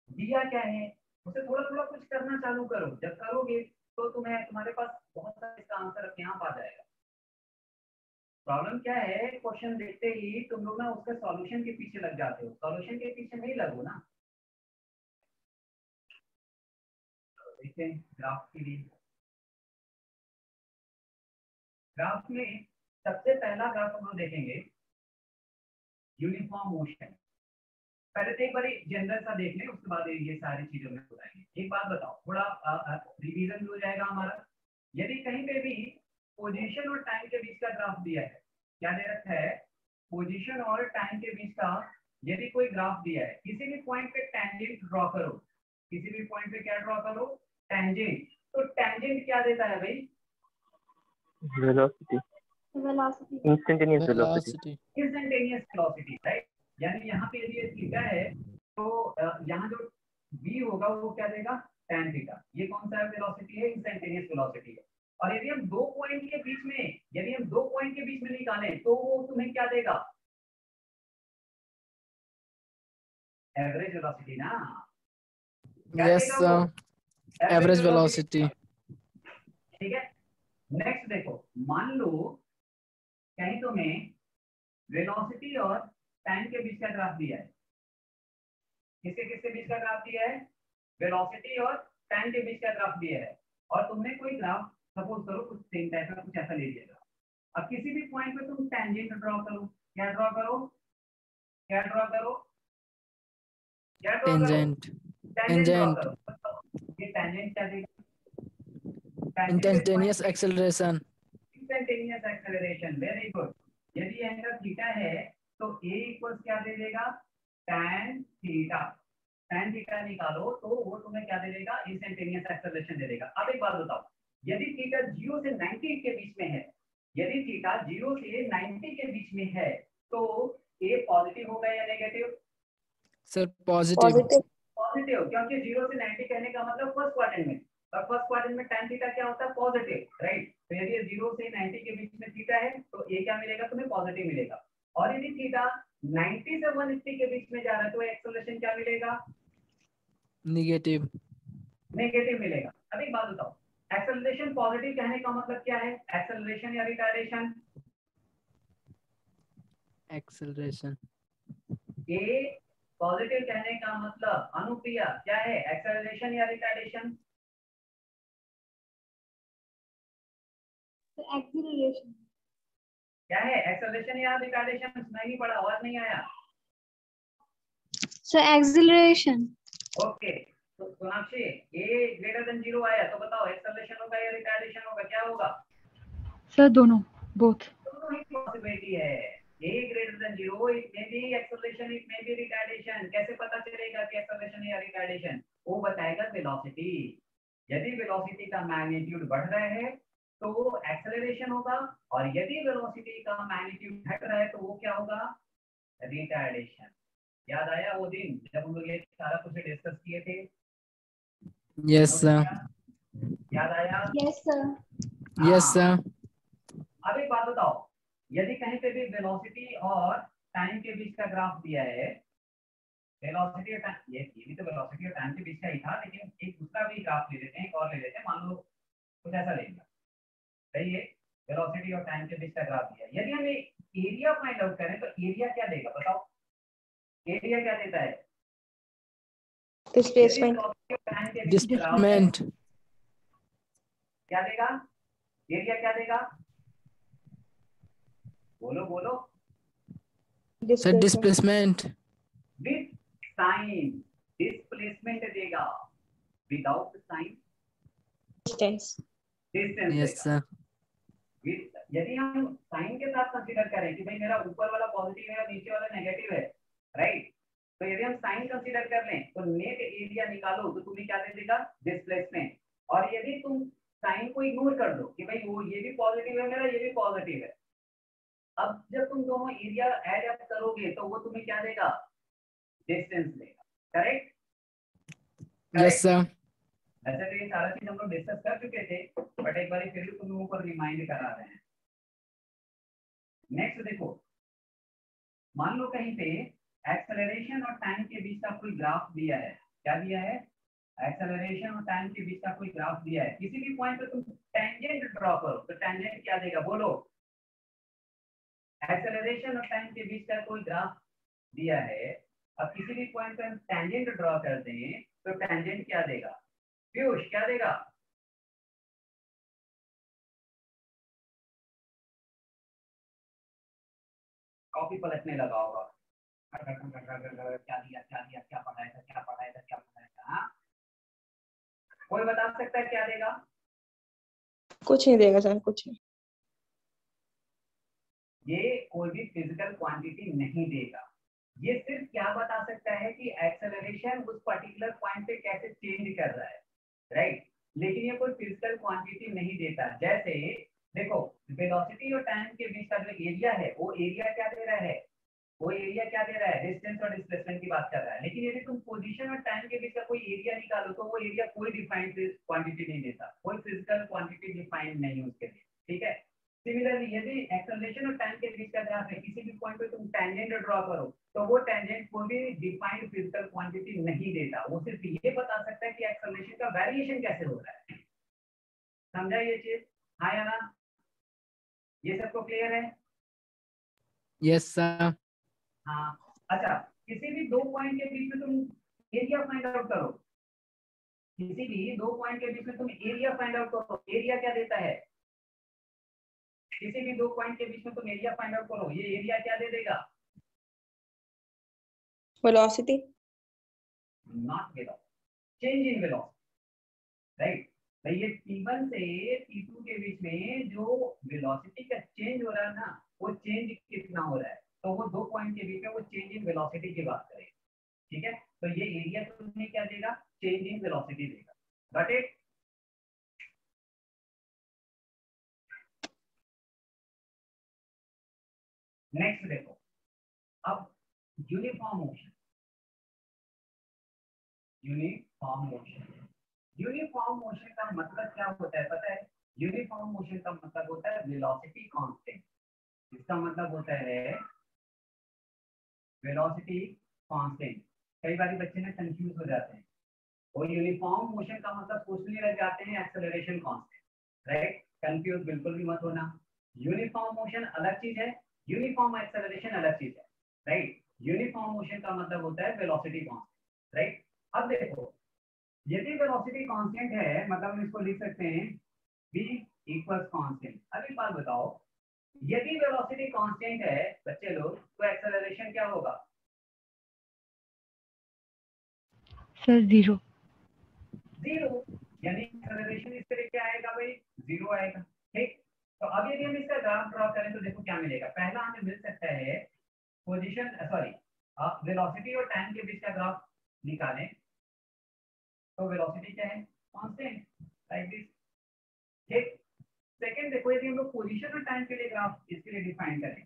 दिया क्या है उसे थोड़ा थोड़ा कुछ करना चालू करो, जब करोगे तो तुम्हारे पास बहुत सारा इसका आंसर अपने आप आ जाएगा। प्रॉब्लम क्या है, क्वेश्चन देखते ही तुम लोग ना उसके सॉल्यूशन के पीछे लग जाते हो, सॉल्यूशन के पीछे नहीं लगो ना। देखते हैं ग्राफ के लिए। ग्राफ में सबसे पहला ग्राफ हम लोग देखेंगे यूनिफॉर्म मोशन। पहले तो एक बार जनरल सा देख लें, उसके बाद ये सारी चीजों में बताएंगे। एक बात बताओ, थोड़ा रिवीजन हो जाएगा हमारा। यदि कहीं पे भी पोजीशन और टाइम के बीच का ग्राफ दिया है, क्या दे रखा है, पोजीशन और टाइम के बीच का यदि कोई ग्राफ दिया है, किसी भी पॉइंट पे टेंजेंट ड्रॉ करो, किसी भी पॉइंट पे क्या ड्रॉ करो, टेंजेंट। तो टेंजेंट क्या देता है भाई, velocity, instantaneous velocity, instantaneous velocity, right. यानी यहाँ पे यदि ये थीटा है तो यहाँ जो v होगा वो क्या देगा, tan थीटा। ये कौन सा वेलोसिटी है, इंस्टेंटेनियस वेलोसिटी है। और यदि हम दो पॉइंट के बीच में निकालें तो वो तुम्हें क्या देगा, एवरेज वेलोसिटी ना। Yes, average velocity. ठीक है। नेक्स्ट देखो, मान लो कहीं तुम्हें वेलोसिटी और टाइम के बीच का ग्राफ दिया है। किसके किसके बीच का ग्राफ दिया है, वेलोसिटी और टाइम के बीच का ग्राफ दिया है। और तुमने कोई ग्राफ सपोज करो कुछ सेम टाइप का कुछ ऐसा ले लिया। अब किसी भी पॉइंट पे तुम टेंजेंट ड्रॉ करो, क्या ड्रॉ करो, क्या ड्रॉ करो, क्या ड्रॉ करो, टेंजेंट, टेंजेंट ड्रॉ टेंजेंट, करो। ये टेंजेंट क्या देगा, instantaneous acceleration. Instantaneous acceleration, very good. यदि एंगल थीटा है तो a इक्वल्स क्या दे देगा, tan थीटा। tan थीटा निकालो तो वो तुम्हें क्या दे देगा, इंस्टेंटेनियस एक्सेलरेशन दे देगा। अब एक बात बताओ, यदि थीटा 0 से 90 के बीच में है, यदि थीटा 0 से 90 के बीच में है तो a पॉजिटिव होगा या नेगेटिव, सर पॉजिटिव। पॉजिटिव, क्योंकि 0 से 90 कहने का मतलब फर्स्ट क्वाड्रेंट में, और फर्स्ट क्वाड्रेंट में tan थीटा क्या होता है, पॉजिटिव, राइट। तो यदि 0 से 90 के बीच में थीटा है तो ये क्या मिलेगा तुम्हें, पॉजिटिव मिलेगा। और यदि थीटा 90 से 180 के बीच में जा रहा है तो एक्सेलरेशन क्या मिलेगा, नेगेटिव। नेगेटिव मिलेगा। अब एक बात बताओ, एक्सेलरेशन पॉजिटिव कहने का मतलब क्या है, एक्सेलरेशन या रिटार्डेशन, एक्सेलरेशन। ए पॉजिटिव कहने का मतलब अनुप्रिया क्या है, एक्सेलरेशन या रिटार्डेशन, एक्सीलरेशन। क्या है, एक्सेलरेशन या रिटार्डेशन, सुनाई नहीं पड़ा, आवाज नहीं आया। Sir acceleration. ओके, तो सोनाक्षी ए ग्रेटर देन 0 आया तो बताओ एक्सेलरेशन होगा या रिटार्डेशन होगा, क्या होगा। सर दोनों, बोथ। दोनों ही पॉसिबिलिटी है, A greater than 0, it may be acceleration, it may be retardation. कैसे पता चलेगा कि एक्सेलरेशन या रिटार्डेशन, वो बताएगा वेलोसिटी। यदि वेलोसिटी का मैग्नीट्यूड बढ़ रहा है तो एक्सेलरेशन होगा, और यदि वेलोसिटी का मैग्नीट्यूड घट रहा है तो वो क्या होगा, रिटार्डेशन। याद आया वो दिन जब हम लोग ये सारा कुछ डिस्कस किए थे, यस सर। याद आया? Yes, sir. यस हाँ। सर। अब एक बात बताओ, यदि कहीं पे भी वेलोसिटी और टाइम के बीच का ग्राफ दिया है, वेलोसिटी और टाइम, ये भी तो वेलोसिटी और टाइम के बीच का ही था, लेकिन एक दूसरा भी ग्राफ ले लेते हैं, एक और ले लेते हैं, मान लो कुछ ऐसा लेंगे, सही है? वेलोसिटी और टाइम के बीच का ग्राफ दिया है। यदि हम एरिया फाइंड आउट करें तो एरिया क्या देगा बताओ? एरिया क्या देता है? डिस्प्लेसमेंट। वेलोसिटी और टाइम के बीच का ग्राफ है, डिस्प्लेसमेंट। क्या देगा? एरिया क्या देगा? बोलो बोलो। Sir displacement. With sign displacement देगा, without sign distance. Distance yes देगा। सर। यदि हम साइन के साथ कंसीडर करें कि भाई मेरा ऊपर वाला पॉजिटिव है और नीचे वाला नेगेटिव है, राइट, तो यदि हम साइन कंसीडर कर लें तो नेट एरिया निकालो तो तुम्हें क्या दे देगा? डिस्प्लेसमेंट। और यदि तुम साइन को इग्नोर कर दो कि भाई वो ये भी पॉजिटिव है मेरा, ये भी पॉजिटिव है, अब जब तुम दोनों एरिया ऐड अप करोगे तो वो तुम्हें क्या देगा? डिस्टेंस देगा। करेक्ट? Yes sir. वैसे तो ये सारा चीज हम लोग डिस्कस कर चुके थे, बट एक बार फिर भी तुम लोगों को रिमाइंड करा रहे हैं। नेक्स्ट देखो, मान लो कहीं पे एक्सेलरेशन और टाइम के बीच का कोई ग्राफ दिया है। क्या दिया है? एक्सेलरेशन और टाइम के बीच का कोई ग्राफ दिया है। किसी भी पॉइंट पे तुम टेंजेंट ड्रॉ करो तो टेंजेंट क्या देगा? बोलो। एक्सेलरेशन और टाइम के बीच का कोई ग्राफ दिया है, अब किसी भी पॉइंट पे हम टेंजेंट ड्रॉ कर दें तो टेंजेंट क्या देगा? पीयूष क्या देगा? कॉपी पलटने लगा होगा, क्या दिया क्या दिया, क्या पढ़ाया था, क्या पढ़ाया था, क्या पढ़ाया था? हाँ, कोई बता सकता है क्या देगा? कुछ नहीं देगा सर, कुछ नहीं। ये कोई भी फिजिकल क्वांटिटी नहीं देगा। ये सिर्फ क्या बता सकता है कि एक्सेलरेशन उस पर्टिकुलर पॉइंट पे कैसे चेंज कर रहा है, राइट? लेकिन ये कोई फिजिकल क्वांटिटी नहीं देता। जैसे देखो, वेलोसिटी और टाइम के बीच का जो एरिया है, वो एरिया क्या दे रहा है? वो एरिया क्या दे रहा है? डिस्टेंस और डिस्प्लेसमेंट की बात कर रहा है। लेकिन यदि तुम पोजीशन और टाइम के बीच का कोई एरिया निकालो तो वो एरिया कोई डिफाइंड क्वांटिटी नहीं देता, कोई फिजिकल क्वांटिटी डिफाइंड नहीं है उसके लिए, ठीक है? सिमिलरली यदि एक्सेलरेशन और टाइम के बीच का ग्राफ है, किसी भी पॉइंट पे तुम टेंजेंट ड्रॉ करो तो वो टेंजेंट कोई भी डिफाइंड फिजिकल क्वांटिटी नहीं देता, वो सिर्फ ये बता सकता है कि एक्सेलरेशन का वेरिएशन कैसे हो रहा है। समझा ये चीज? हाँ या ना? ये सबको क्लियर है? Yes sir. हाँ। अच्छा, किसी भी दो पॉइंट के बीच में तुम एरिया फाइंड आउट करो, किसी भी दो पॉइंट के बीच में तुम एरिया फाइंड आउट करो, एरिया क्या देता है? किसी भी दो पॉइंट के बीच में तुम एरिया फाइंड आउट करो, ये एरिया क्या दे देगा? Velocity. Not velocity, change in velocity, right? भाई ये T1 से T2 के बीच में जो वेलोसिटी का चेंज हो रहा है ना, वो चेंज कितना हो रहा है, तो वो दो पॉइंट के बीच में वो चेंज इन वेलोसिटी की बात करें, ठीक है? तो ये एरिया तुम्हें क्या देगा? चेंज इन वेलोसिटी देगा। Got it? नेक्स्ट देखो, अब uniform motion, uniform motion, uniform motion का मतलब क्या होता है पता है? यूनिफॉर्म मोशन का मतलब होता है वेलोसिटी कांस्टेंट। इसका मतलब होता है वेलोसिटी कांस्टेंट। कई बार बच्चे ना कंफ्यूज हो जाते हैं, वो यूनिफॉर्म मोशन का मतलब सोचने लग जाते हैं एक्सेलरेशन कांस्टेंट, राइट? कंफ्यूज बिल्कुल भी मत होना। यूनिफॉर्म मोशन अलग चीज है, यूनिफॉर्म एक्सेलरेशन अलग चीज है, राइट? यूनिफॉर्म मोशन का मतलब होता है वेलोसिटी कांस्टेंट, राइट? अब देखो, यदि वेलोसिटी कांस्टेंट है मतलब हम इसको लिख सकते हैं v इक्वल्स कांस्टेंट। अब एक बात बताओ, यदि वेलोसिटी कांस्टेंट है बच्चे लोग, तो एक्सेलरेशन क्या होगा? Sir, 0. जीरो। यानी एक्सेलरेशन इस तरह क्या आएगा भाई? जीरो आएगा, ठीक? तो अब यदि हम इसका ग्राफ ड्रॉ करें तो देखो क्या मिलेगा। पहला हमें मिल सकता है पोजीशन, सॉरी, वेलोसिटी और टाइम के बीच का ग्राफ निकालें तो वेलोसिटी क्या है? कांस्टेंट, लाइक दिस, ठीक? सेकंड देखो, यदि हम लोग पोजीशन और टाइम के लिए ग्राफ इसके लिए डिफाइन करें,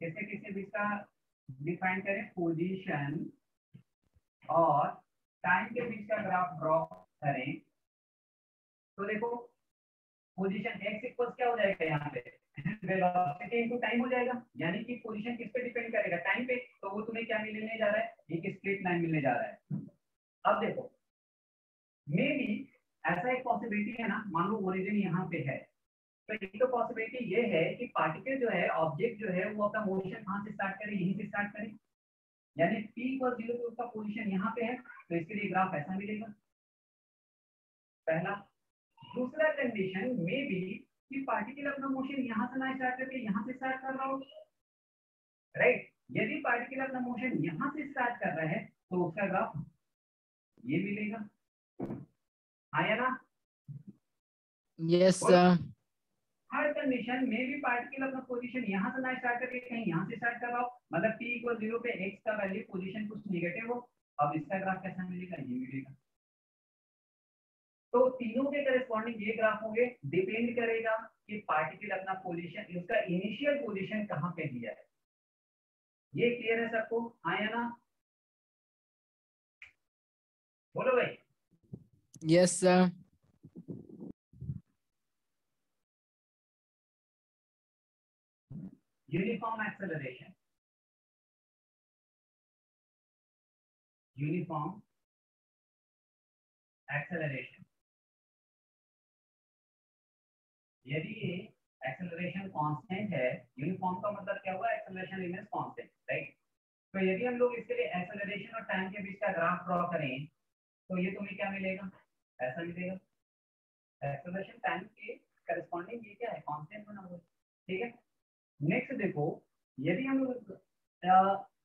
किसके किसके बीच का डिफाइन करें? पोजीशन और टाइम के बीच का ग्राफ ड्रॉ करें तो देखो पोजीशन x इक्वल्स क्या हो जाएगा यहाँ पे वेलोसिटी इनटू टाइम हो जाएगा, यानी कि पोजीशन किस पे डिपेंड करेगा, टाइम पे। तो वो तुम्हें क्या मिलने जा रहा है, एक स्ट्रेट लाइन मिलने जा रहा है। अब देखो मे बी ऐसा एक पॉसिबिलिटी है ना, मान लो ओरिजिन यहाँ पे है, तो एक तो पॉसिबिलिटी ये है कि पार्टिकल जो है, ऑब्जेक्ट जो है, वो अपना मोशन कहाँ से स्टार्ट करे, यहीं से स्टार्ट करे, यानी p = 0 पे उसका पोजीशन यहाँ पे है, तो इसके लिए ग्राफ ऐसा मिलेगा, पहला। दूसरा कंडीशन मे बी कि पार्टिकल अपना मोशन यहाँ से ना स्टार्ट करके यहाँ से स्टार्ट कर रहा हो, राइट। यदि पार्टिकल अपना मोशन यहाँ से स्टार्ट कर रहा है तो उसका ग्राफ ये मिलेगा, आया ना? यस हर कंडीशन में भी पार्टिकल अपना पोजीशन यहाँ से ना स्टार्ट करके कहीं यहाँ से स्टार्ट कर रहा हो, मतलब p = 0 पे x का वैल्यू पोजीशन कुछ नेगेटिव हो। अब इसका ग्राफ कैसा मिलेगा, ये मिलेगा। तो तीनों के करस्पॉन्डिंग ये ग्राफ होंगे, डिपेंड करेगा कि पार्टिकल अपना पोजीशन, उसका इनिशियल पोजीशन कहाँ पे दिया है। ये क्लियर है सबको, आया ना? बोलो भाई। Yes sir. Uniform acceleration, uniform acceleration, यदि ये एक्सेलरेशन कांस्टेंट है, यूनिफॉर्म का मतलब क्या हुआ, एक्सेलरेशन रिमेन्स कांस्टेंट, राइट। तो यदि हम लोग इसके लिए एक्सेलरेशन और टाइम के बीच का ग्राफ ड्रॉ करें तो ये तुम्हें क्या मिलेगा, ऐसा मिलेगा। एक्सेलरेशन टाइम के करस्पॉन्डिंग ये क्या है, कांस्टेंट बना हुआ है, ठीक है। नेक्स्ट देखो, यदि हम लोग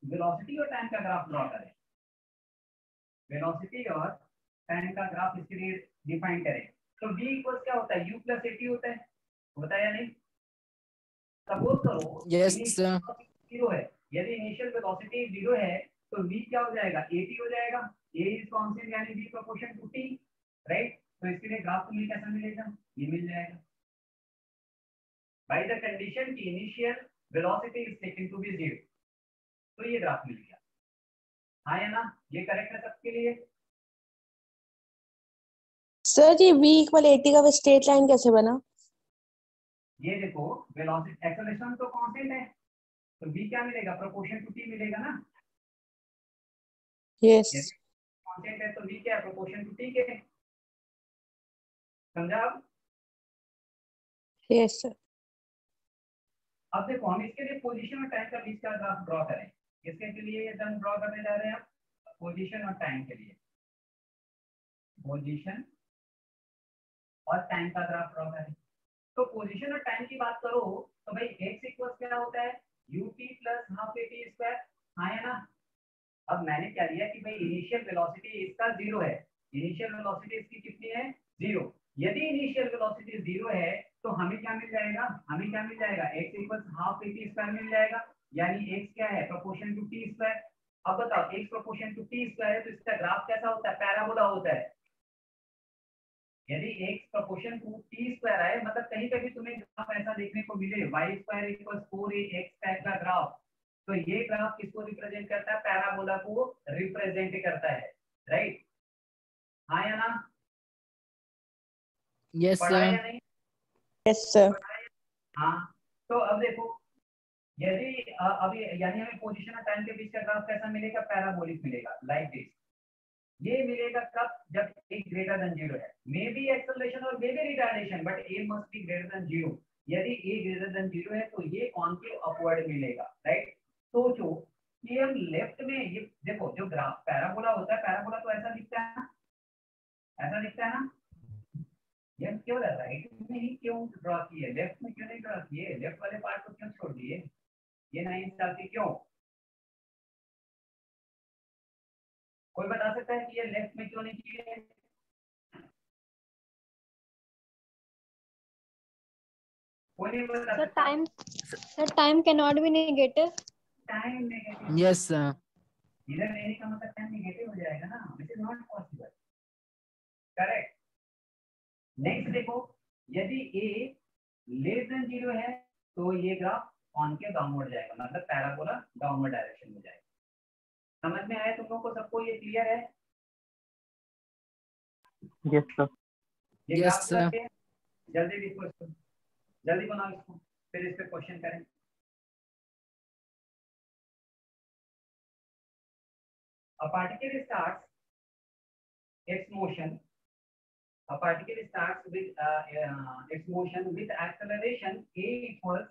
वेलोसिटी और टाइम का ग्राफ ड्रॉ करें, वेलोसिटी और टाइम का ग्राफ इसके लिए डिफाइन करें, तो v इक्वल्स क्या होता है, u + at होता है या नहीं? सपोज करो यस इनिशियल 0 है, यदि इनिशियल वेलोसिटी 0 है तो v क्या हो जाएगा, at हो जाएगा, a इज कांस्टेंट यानी v proportion to t, right. तो इसके लिए ग्राफ तुम्हें कैसा मिलेगा, ये मिल जाएगा, बाय द कंडीशन की initial velocity is taken to be 0। तो ये ग्राफ मिल गया, हाँ या ना? ये करेक्ट है सबके लिए? सर जी v = 80 का स्ट्रेट लाइन कैसे बना? ये देखो वेलोसिटी, एक्सेलरेशन तो कांस्टेंट है, तो v क्या मिलेगा, प्रोपोर्शन टू t मिलेगा ना। यस कांस्टेंट है तो v क्या है, प्रोपोर्शन टू t के, समझा? Yes sir. अब देखो हम इसके लिए पोजीशन और टाइम का बीच का ग्राफ ड्रॉ करें, इसके लिए एकदम ड्रॉ करने जा रहे हैं आप, पोजीशन और टाइम के लिए, पोजीशन और टाइम का ग्राफ ड्रॉ करें। तो पोजीशन और टाइम की बात करो तो भाई x इक्वल क्या होता है, ut + ½ at², हाँ है ना? अब मैंने क्या लिया कि भाई इनिशियल वेलोसिटी इसका 0 है, इनिशियल वेलोसिटी इसकी कितनी है, 0। यदि इनिशियल वेलोसिटी 0 है तो हमें क्या मिल जाएगा, हमें क्या मिल जाएगा, x = ½ at² मिल जाएगा, यानी x क्या है, प्रोपोर्शन टू t²। अब बताओ x प्रोपोर्शन टू t² है तो इसका ग्राफ कैसा होता है, पैराबोला होता है। यदि x प्रोपोर्शन टू t² है, मतलब कहीं पे भी तुम्हें ग्राफ ऐसा देखने को मिले y² = 4ax टाइप का ग्राफ, तो ये ग्राफ किसको रिप्रेजेंट करता है, पैराबोला को रिप्रेजेंट करता है, राइट। हाँ या ना? यस पढ़ा या सर। नहीं? Yes sir. हाँ। तो अब देखो यदि अभी यानी हमें पोजीशन और टाइम के बीच का ग्राफ कैसा मिलेगा, पैराबोलिक मिलेगा, लाइक दिस। ये मिलेगा कब, जब a > 0 है, मे बी एक्सेलरेशन और मे be retardation, but a must be > 0। यदि a > 0 है तो ये कॉन्केव अपवर्ड मिलेगा, राइट। सोचो कि हम लेफ्ट में, ये देखो जो ग्राफ पैराबोला होता है, पैराबोला तो ऐसा दिखता है ना, ऐसा दिखता है ना। ये हम क्यों राइट में ही क्यों ड्रॉ किए, लेफ्ट में क्यों नहीं ड्रॉ किए, लेफ्ट वाले पार्ट को क्यों छोड़ दिए, ये नहीं चलती क्यों? कोई बता सकता है कि ये लेफ्ट में क्यों नहीं किए? कोई नहीं बता सकता। Sir, time cannot be negative. Time negative, yes sir. इधर लेने का मतलब टाइम नेगेटिव हो जाएगा ना, which is not possible, correct. Next देखो, यदि a < 0 है तो ये ग्राफ कॉन्केव डाउनवर्ड जाएगा, मतलब पैराबोला डाउनवर्ड डायरेक्शन में जाएगा। समझ में आया तुम लोगों को, सबको ये क्लियर है? Yes, sir. ये Yes, ग्राफ sir. रखे हैं, जल्दी लिखो इसको, जल्दी बनाओ इसको, फिर इस पे क्वेश्चन करें। A particle starts its motion. A particle starts with its motion with acceleration a equals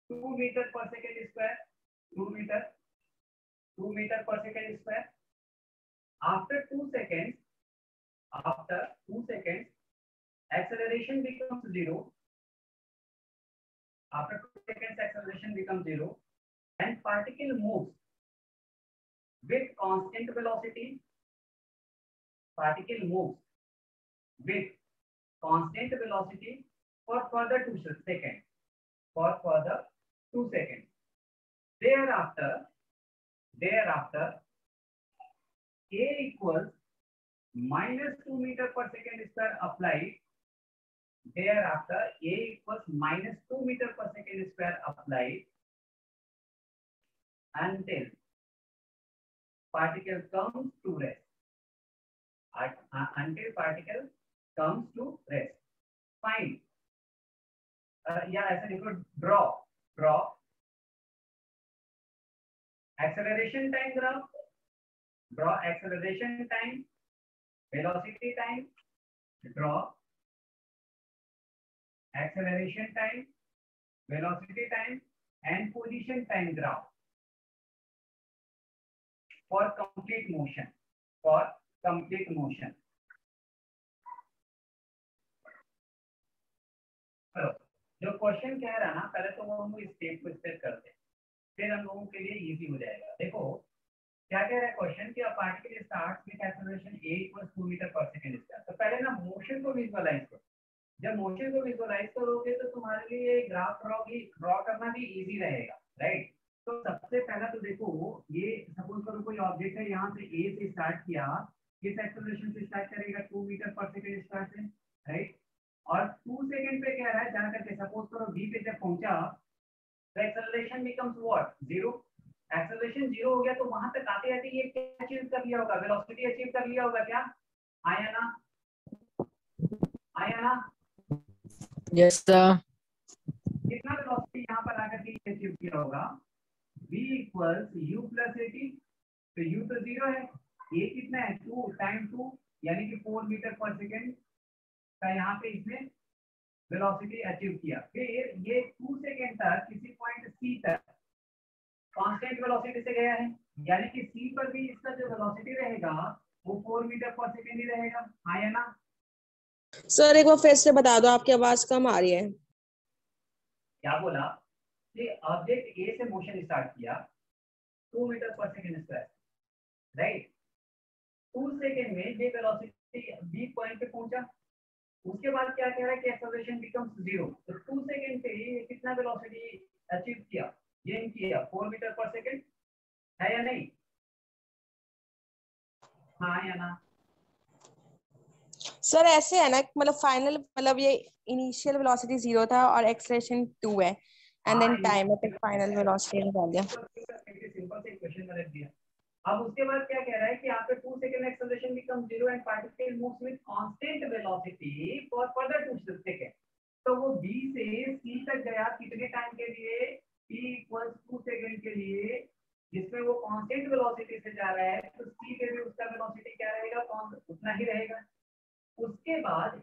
2 meter per second square. 2 meter per second square. After 2 seconds, acceleration becomes 0. After 2 seconds, acceleration becomes 0, and particle moves with constant velocity. Particle moves with constant velocity for further 2 seconds. For further 2 seconds. Thereafter, a equals minus 2 meter per second square applied. Thereafter, a equals minus 2 meter per second square applied until particle comes to rest. Until particle comes to rest. Fine. ऐसा लिखो, draw acceleration time graph. Draw acceleration time, velocity time. Draw acceleration time, velocity time, and position time graph for complete motion. जो क्वेश्चन कह रहा ना, पहले तो वो हम स्टेप को स्टेप करते हैं, फिर हम लोगों के लिए इजी हो जाएगा। देखो क्या कह रहा है क्वेश्चन कि a particle starts with acceleration a = 2 metre per second square. तो पहले ना मोशन को विजुअलाइज करो। जब मोशन को विजुअलाइज करोगे तो तुम्हारे लिए ग्राफ ड्रॉ करना भी इजी रहेगा, राइट। तो सबसे पहला तो देखो, ये सपोज करो कोई ऑब्जेक्ट है, यहाँ से a से स्टार्ट किया, किस एक्सेलरेशन से स्टार्ट करेगा, 2 मीटर पर सेकंड स्क्वायर से, राइट। और 2 सेकंड पे कह रहा है जा करके, सपोज करो b पे जब पहुंचा तो एक्सेलरेशन बिकम्स व्हाट, 0। एक्सेलरेशन 0 हो गया तो वहां तक आते आते ये क्या अचीव कर लिया होगा, वेलोसिटी अचीव कर लिया होगा। क्या आया ना? Yes, sir. कितना वेलोसिटी यहाँ पर आकर के अचीव किया होगा, v = u + at। तो u तो 0 है, a कितना है, 2 टाइम 2 यानी कि 4 मीटर पर सेकंड का यहाँ पे इसने वेलोसिटी अचीव किया। फिर ये 2 सेकंड तक किसी पॉइंट c तक कांस्टेंट वेलोसिटी से गया है, यानी कि c पर भी इसका जो वेलोसिटी रहेगा वो 4 मीटर पर सेकंड ही रहेगा। हाँ या ना? सर एक बार फिर से बता दो, आपकी आवाज कम आ रही है। क्या बोला कि ऑब्जेक्ट ए से मोशन स्टार्ट किया 2 metre per second square, right. 2 second में ये वेलोसिटी बी पॉइंट पे पहुंचा, उसके बाद क्या कह रहा है कि एक्सेलरेशन बिकम्स 0। तो 2 सेकंड पे ये कितना वेलोसिटी अचीव किया, गेन किया, 4 मीटर पर सेकंड, है या नहीं? हाँ या ना? सर ऐसे है ना, मतलब फाइनल, मतलब ये इनिशियल वेलोसिटी 0 था और एक्सेलरेशन 2 है, एंड देन टाइम है, फाइनल वेलोसिटी निकाल दिया। सिंपल से क्वेश्चन में रख दिया। अब उसके बाद क्या कह रहा है कि यहाँ पे 2 second acceleration become 0 and particle moves with constant velocity for further 2 second. तो वो b से c तक गया कितने टाइम के लिए, t = 2 सेकंड के लिए, जिसमें वो कांस्टेंट वेलोसिटी से जा रहा है। तो c पे भी उसका वेलोसिटी क्या रहेगा, उतना ही रहेगा। उसके बाद a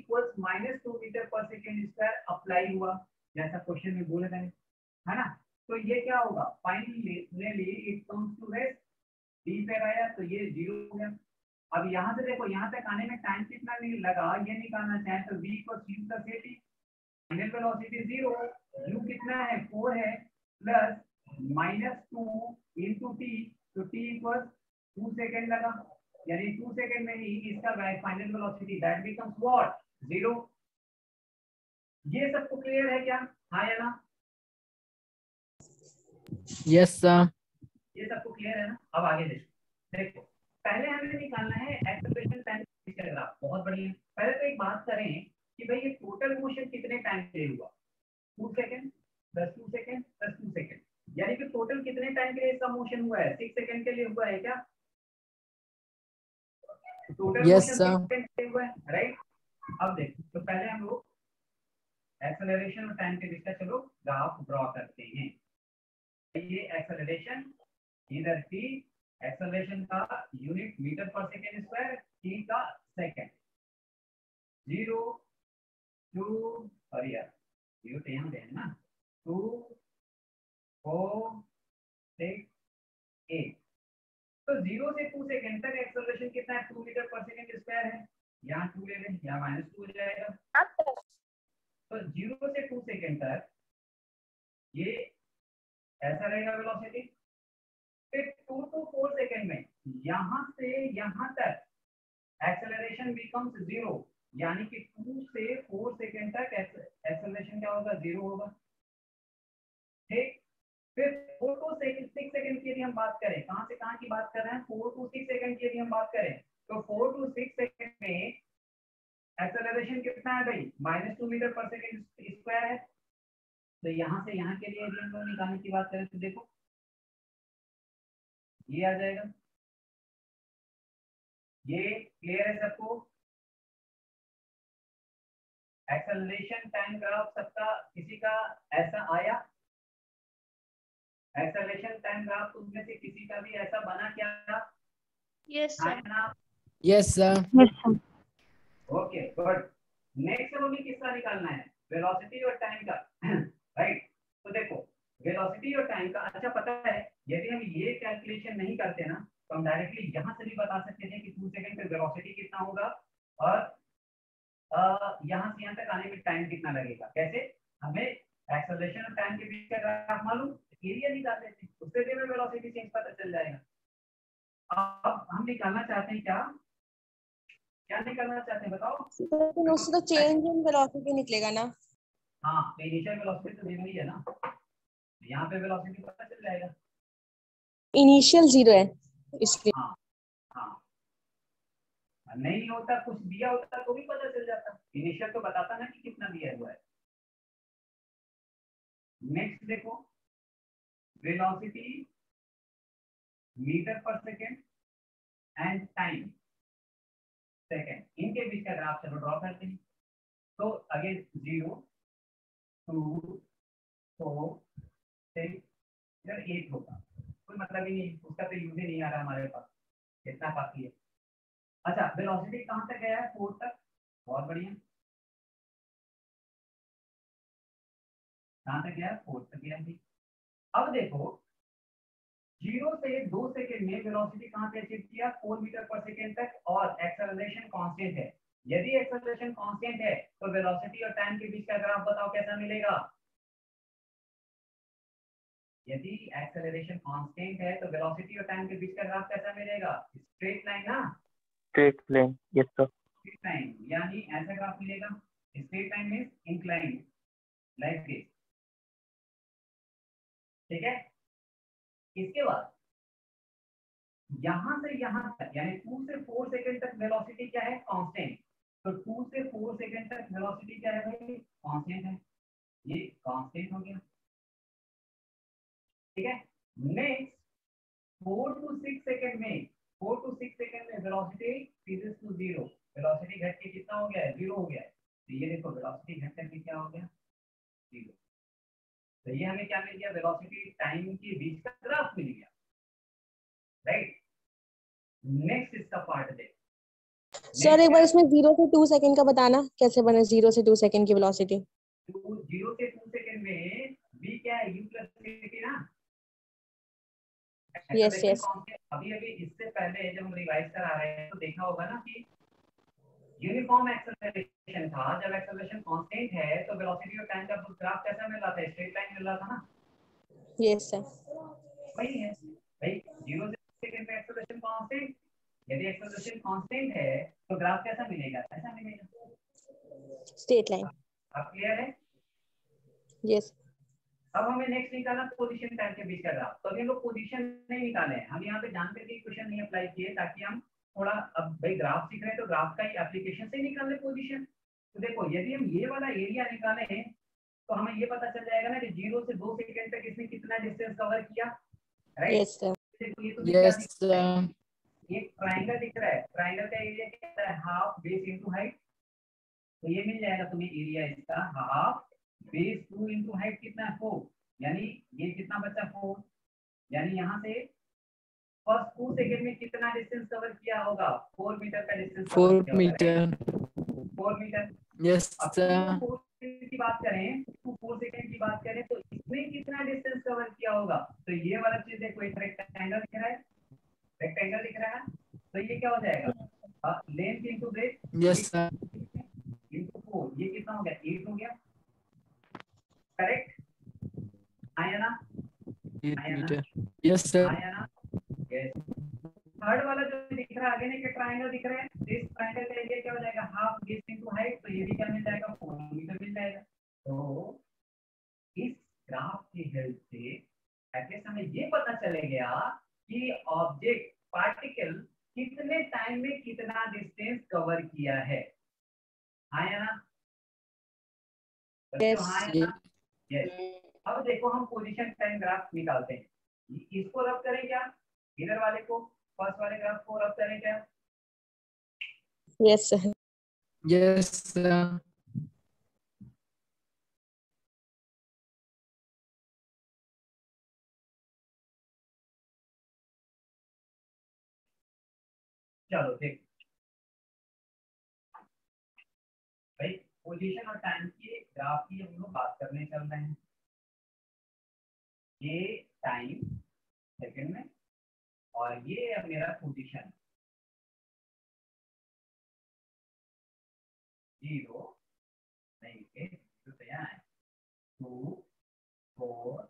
= -2 metre per second square apply हुआ, जैसा क्वेश्चन में बोले थे, है ना। तो ये क्या होगा, finally it comes to rest, b पे आया तो ये 0 हो गया। अब यहाँ से देखो, यहाँ तक आने में टाइम कितना नहीं लगा, ये निकालना चाहे तो v = u + at, final velocity 0, u कितना है, 4 है, प्लस -2 × t, तो t = 2 सेकंड लगा, यानी 2 सेकंड में ही इसका final velocity that becomes what, 0। ये सबको क्लियर है क्या? हाँ या ना? Yes, sir. ये सबको क्लियर है ना? अब आगे देखो पहले हमें निकालना है एक्सेलरेशन टाइम का ग्राफ। बहुत बढ़िया। पहले तो एक बात करें कि भाई ये टोटल मोशन कितने टाइम के लिए हुआ, 2 second plus 2 second plus 2 second, यानी कि टोटल कितने टाइम के लिए इसका मोशन हुआ है, 6 सेकंड के लिए हुआ है क्या? Total Yes, motion sir. 6 second से हुआ है, राइट। अब देखो, तो पहले हम लोग एक्सेलरेशन और टाइम के बीच का चलो ग्राफ ड्रॉ करते हैं। ये एक्सेलरेशन, इधर t एक्सेलरेशन का यूनिट मीटर पर सेकेंड स्क्वायर, t का सेकंड, 0 2 और यार 0 तो यहाँ पे है ना, 2 4 6 8। तो 0 से 2 सेकंड तक एक्सेलरेशन कितना है, 2 मीटर पर सेकंड स्क्वायर है। यहाँ 2 ले लें, यहाँ -2 हो जाएगा। तो 0 से 2 सेकंड तक ये ऐसा रहेगा वेलोसिटी। फिर 2 to 4 सेकंड में यहाँ से यहाँ तक एक्सेलरेशन बिकम्स 0, यानी कि 2 से 4 सेकंड तक एक्सेलरेशन क्या होगा, 0 होगा। ठीक, फिर 4 to 6 सेकंड की यदि हम बात करें, कहाँ से कहाँ की बात कर रहे हैं, 4 to 6 सेकंड की यदि हम बात करें, तो 4 to 6 सेकंड में एक्सेलरेशन कितना है भाई, -2 मीटर पर सेकंड स्क्वायर है। तो यहाँ से यहाँ के लिए यदि हम लोग निकालने की बात करें तो देखो ये आ जाएगा। ये क्लियर है सबको? एक्सेलरेशन टाइम ग्राफ सबका, किसी का ऐसा आया? एक्सेलरेशन टाइम ग्राफ उनमें से किसी का भी ऐसा बना क्या? Yes, sir. Yes, sir. Yes, sir. Okay good. Next हमें किसका निकालना है, वेलोसिटी और टाइम का, राइट। तो देखो वेलोसिटी और टाइम का, अच्छा पता है यदि हम ये कैलकुलेशन नहीं करते ना तो हम डायरेक्टली यहाँ से भी बता सकते थे कि 2 सेकंड पे वेलोसिटी कितना होगा और यहाँ से यहाँ तक आने में टाइम कितना लगेगा। कैसे, हमें एक्सेलरेशन और टाइम के बीच का ग्राफ मालूम, एरिया निकाल लेते हैं, उससे भी हमें वेलोसिटी चेंज पता चल जाएगा। अब हम निकालना चाहते हैं क्या, क्या निकालना चाहते हैं बताओ? लेकिन उससे तो चेंज इन वेलोसिटी निकलेगा ना। हाँ, तो इनिशियल वेलोसिटी तो जीरो ही है ना, यहाँ पे वेलोसिटी पता चल जाएगा। इनिशियल 0 है इसलिए। हाँ हाँ, नहीं होता कुछ दिया होता तो भी पता चल जाता, इनिशियल तो बताता ना कि कितना दिया हुआ है। नेक्स्ट देखो, वेलोसिटी मीटर पर सेकेंड एंड टाइम सेकेंड, इनके बीच का ग्राफ चलो ड्रॉ करते हैं। तो अगेन 0 2 4 6 इधर 8 होगा, कोई मतलब ही नहीं, उसका तो यूज ही नहीं आ रहा हमारे पास, इतना काफी है। अच्छा, वेलोसिटी कहाँ तक गया है, 4 तक, बहुत बढ़िया। कहाँ तक गया, 4 तक गया थी। अब देखो 0 से 2 सेकंड में वेलोसिटी कहाँ पे अचीव किया, 4 मीटर पर सेकंड तक, और एक्सेलरेशन कांस्टेंट है। यदि एक्सेलरेशन कांस्टेंट है तो वेलोसिटी और टाइम के बीच का ग्राफ बताओ कैसा मिलेगा। यदि एक्सेलरेशन कांस्टेंट है तो वेलोसिटी और टाइम के बीच का ग्राफ कैसा मिलेगा, स्ट्रेट लाइन ना, Straight line. Yes, sir. Straight line, यानी ऐसा ग्राफ मिलेगा। Straight line means incline like this, ठीक है। इसके बाद यहां से यहां तक यानी 2 से 4 सेकंड तक वेलोसिटी क्या है, कांस्टेंट। तो 2 से 4 सेकंड तक वेलोसिटी क्या है भाई, कांस्टेंट है, ये कांस्टेंट हो गया, ठीक है। नेक्स्ट 4 to 6 सेकंड में, 4 to 6 सेकंड में वेलोसिटी सीधे टू 0, वेलोसिटी घट के कितना हो गया है, 0 हो गया है। तो ये देखो वेलोसिटी घट करके क्या हो गया, 0। तो ये हमें क्या मिल गया, वेलोसिटी टाइम के बीच का ग्राफ मिल गया, राइट। नेक्स्ट इसका पार्ट देख सर एक बार इसमें 0 से 2 सेकंड का बताना कैसे बने, 0 से 2 सेकंड की वेलोसिटी। 0 से 2 सेकंड में v क्या है, u प्लस टी ना। Yes yes. अभी अभी इससे पहले जब हम रिवाइज करा रहे हैं तो देखा होगा ना कि यूनिफॉर्म एक्सेलरेशन था, जब एक्सेलरेशन कांस्टेंट है तो वेलोसिटी और टाइम का ग्राफ कैसा मिल रहा था, स्ट्रेट लाइन मिल रहा था ना। Yes sir. वही है भाई, 0 से सेकंड पे एक्सेलरेशन कांस्टेंट, यदि एक्सेलरेशन कांस्टेंट है तो ग्राफ कैसा मिलेगा, ऐसा मिलेगा, स्ट्रेट लाइन। अब क्लियर है? यस। अब हमें नेक्स्ट निकालना पोजीशन टाइम के बीच का ग्राफ। तो अभी हम लोग पोजीशन नहीं निकाले हैं, हम यहाँ पे जानकर के क्वेश्चन नहीं अप्लाई किए ताकि हम थोड़ा, अब भाई ग्राफ सीख रहे हैं तो ग्राफ का ही एप्लीकेशन से निकाल ले पोजीशन। तो देखो यदि हम ये वाला एरिया निकाले हैं तो हमें ये पता चल जाएगा ना कि 0 से 2 सेकंड तक इसने कितना डिस्टेंस कवर किया, राइट। Yes sir. देखो ये तो Yes, sir. एक ट्राइंगल दिख रहा है, ट्राइंगल का एरिया क्या है, हाफ बेस इंटू हाइट। तो ये मिल जाएगा तुम्हें एरिया इसका, हाफ बेस 2 इंटू हाइट कितना है 4, यानी ये कितना बचा 4, यानी यहाँ से फर्स्ट 2 सेकंड में कितना डिस्टेंस कवर किया होगा, 4 मीटर का डिस्टेंस कवर 4 किया होगा, मीटर। 4 मीटर। यस अब सर। 4 सेकंड की बात करें, 4 सेकंड की बात करें तो इसमें कितना डिस्टेंस कवर किया होगा, तो ये वाला चीज देखो, एक रेक्टेंगल दिख रहा है, रेक्टेंगल दिख रहा है, तो ये क्या हो जाएगा, length into breadth yes sir. Into 4, ये कितना हो गया, 8 हो गया, करेक्ट, आया ना, 8 आया ना, मीटर। Yes sir. आया ना, यस। थर्ड वाला जो दिख रहा है आगे ने, ट्रायंगल दिख रहा है, इस ट्रायंगल का एरिया क्या हो जाएगा, हाफ बेस इनटू हाइट, तो ये भी क्या मिल जाएगा, 4 मीटर मिल जाएगा। तो इस ग्राफ की हेल्प से एटलीस्ट हमें ये पता चले गया कि ऑब्जेक्ट पार्टिकल कितने टाइम में कितना डिस्टेंस कवर किया है, हाँ या ना, Yes. हाँ या ना, यस। अब देखो हम पोजीशन टाइम ग्राफ निकालते हैं, इसको रब करें क्या, इधर वाले को, फर्स्ट वाले ग्राफ को रब करें क्या, Yes, sir. Yes sir. चलो देख भाई, पोजीशन और टाइम की ग्राफ की हम लोग बात करने चल रहे हैं, ये टाइम सेकंड में और ये अब मेरा पोजीशन 0 नहीं के तो यहाँ है 2 4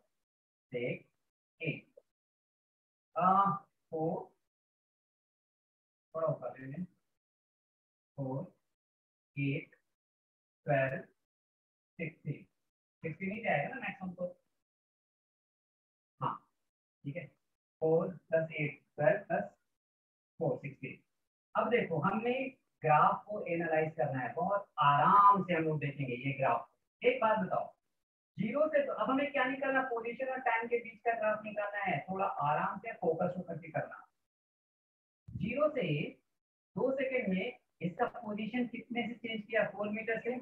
6 8 4 थोड़ा ऊपर ले लें, 4 8 12 16 16 ही जाएगा ना मैक्सिमम, तो हाँ ठीक है, 4 + 8 12 + 4 16। अब देखो हमने ग्राफ को एनालाइज करना है, बहुत आराम से हम लोग देखेंगे ये ग्राफ। एक बात बताओ, 0 से तो अब हमें क्या निकालना, पोजीशन और टाइम के बीच का ग्राफ निकालना है, थोड़ा आराम से फोकस होकर के करना। 0 से 2 सेकंड में इसका पोजीशन कितने से चेंज किया, 4 मीटर से,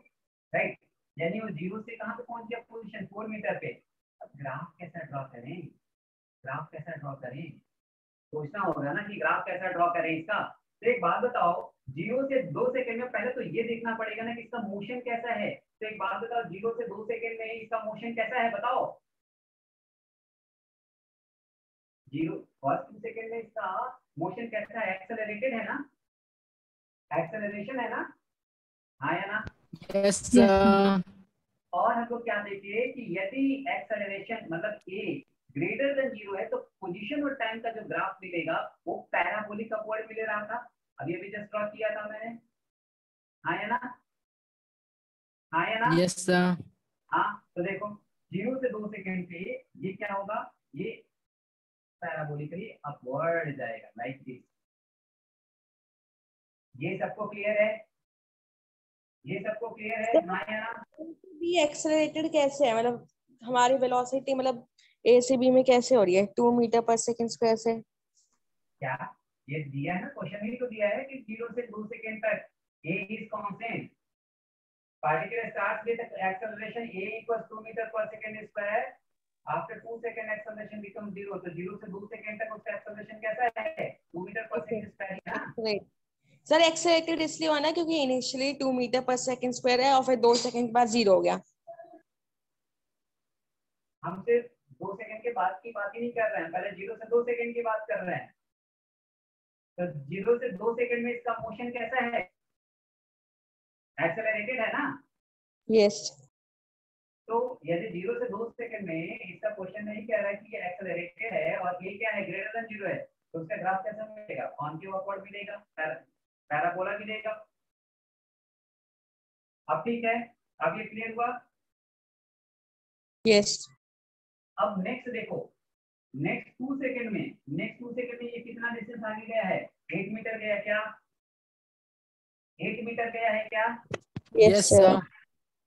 राइट, यानी वो 0 से कहाँ पे पहुंच गया, पोजीशन 4 मीटर पे। अब ग्राफ कैसा ड्रॉ करें, ग्राफ कैसा ड्रॉ करें, सोचना होगा ना कि ग्राफ कैसा ड्रॉ करें इसका। तो एक बात बताओ, 0 से 2 सेकंड में पहले तो ये देखना पड़ेगा ना कि इसका मोशन कैसा है। तो एक बात बताओ, 0 से 2 सेकंड में इसका मोशन कैसा है बताओ, 0 फर्स्ट 2 सेकंड में इसका मोशन कैसा है, एक्सेलरेटेड है ना, एक्सेलरेशन है ना, हाँ या ना, यस सर। और हम लोग क्या देखिए कि यदि एक्सेलरेशन मतलब a ग्रेटर देन 0 है तो पोजीशन और टाइम का जो ग्राफ मिलेगा वो पैराबोलिक अपवर्ड मिल रहा था, अभी अभी जस्ट ड्रॉ किया था मैंने, हाँ या ना, हाँ या ना, यस सर। हाँ। तो देखो 0 से 2 सेकंड पे ये क्या होगा, ये पैराबोलिकली अपवर्ड जाएगा लाइक दिस। ये सबको क्लियर है, ये सबको क्लियर है, हाँ या ना, भी एक्सेलरेटेड कैसे है, मतलब हमारी वेलोसिटी मतलब ए से बी में कैसे हो रही है, 2 मीटर पर सेकंड स्क्वायर से। क्या ये दिया है ना, क्वेश्चन ही तो दिया है कि 0 से 2 सेकंड तक a is constant, particle starts with acceleration a equals 2 meter per second square, after 2 second acceleration becomes 0, तो 0 से 2 सेकंड तक उसका acceleration कैसा है, 2 meter per second square है ना। सर एक्सेलरेटेड इसलिए हुआ ना क्योंकि initially 2 metre per second square है और फिर 2 सेकंड के बाद 0 हो गया। हम सिर्फ 2 सेकंड के बाद की बात ही नहीं कर रहे हैं, पहले 0 से 2 सेकंड की बात कर रहे हैं। तो 0 से 2 सेकंड में इसका मोशन कैसा है, एक्सेलरेटेड है ना। यस। तो यदि 0 से 2 सेकंड में इसका क्वेश्चन नहीं कह रहा है कि ये एक्सेलरेटेड है और ये क्या है, ग्रेटर देन 0 है, तो उसका ग्राफ कैसा मिलेगा, कॉन्केव अपवर्ड मिलेगा, पैराबोला मिलेगा। अब ठीक है, अब ये क्लियर हुआ। यस। अब नेक्स्ट देखो, नेक्स्ट 2 सेकंड में ये कितना डिस्टेंस आगे गया है, 8 मीटर गया क्या, 8 मीटर गया है क्या, यस सर।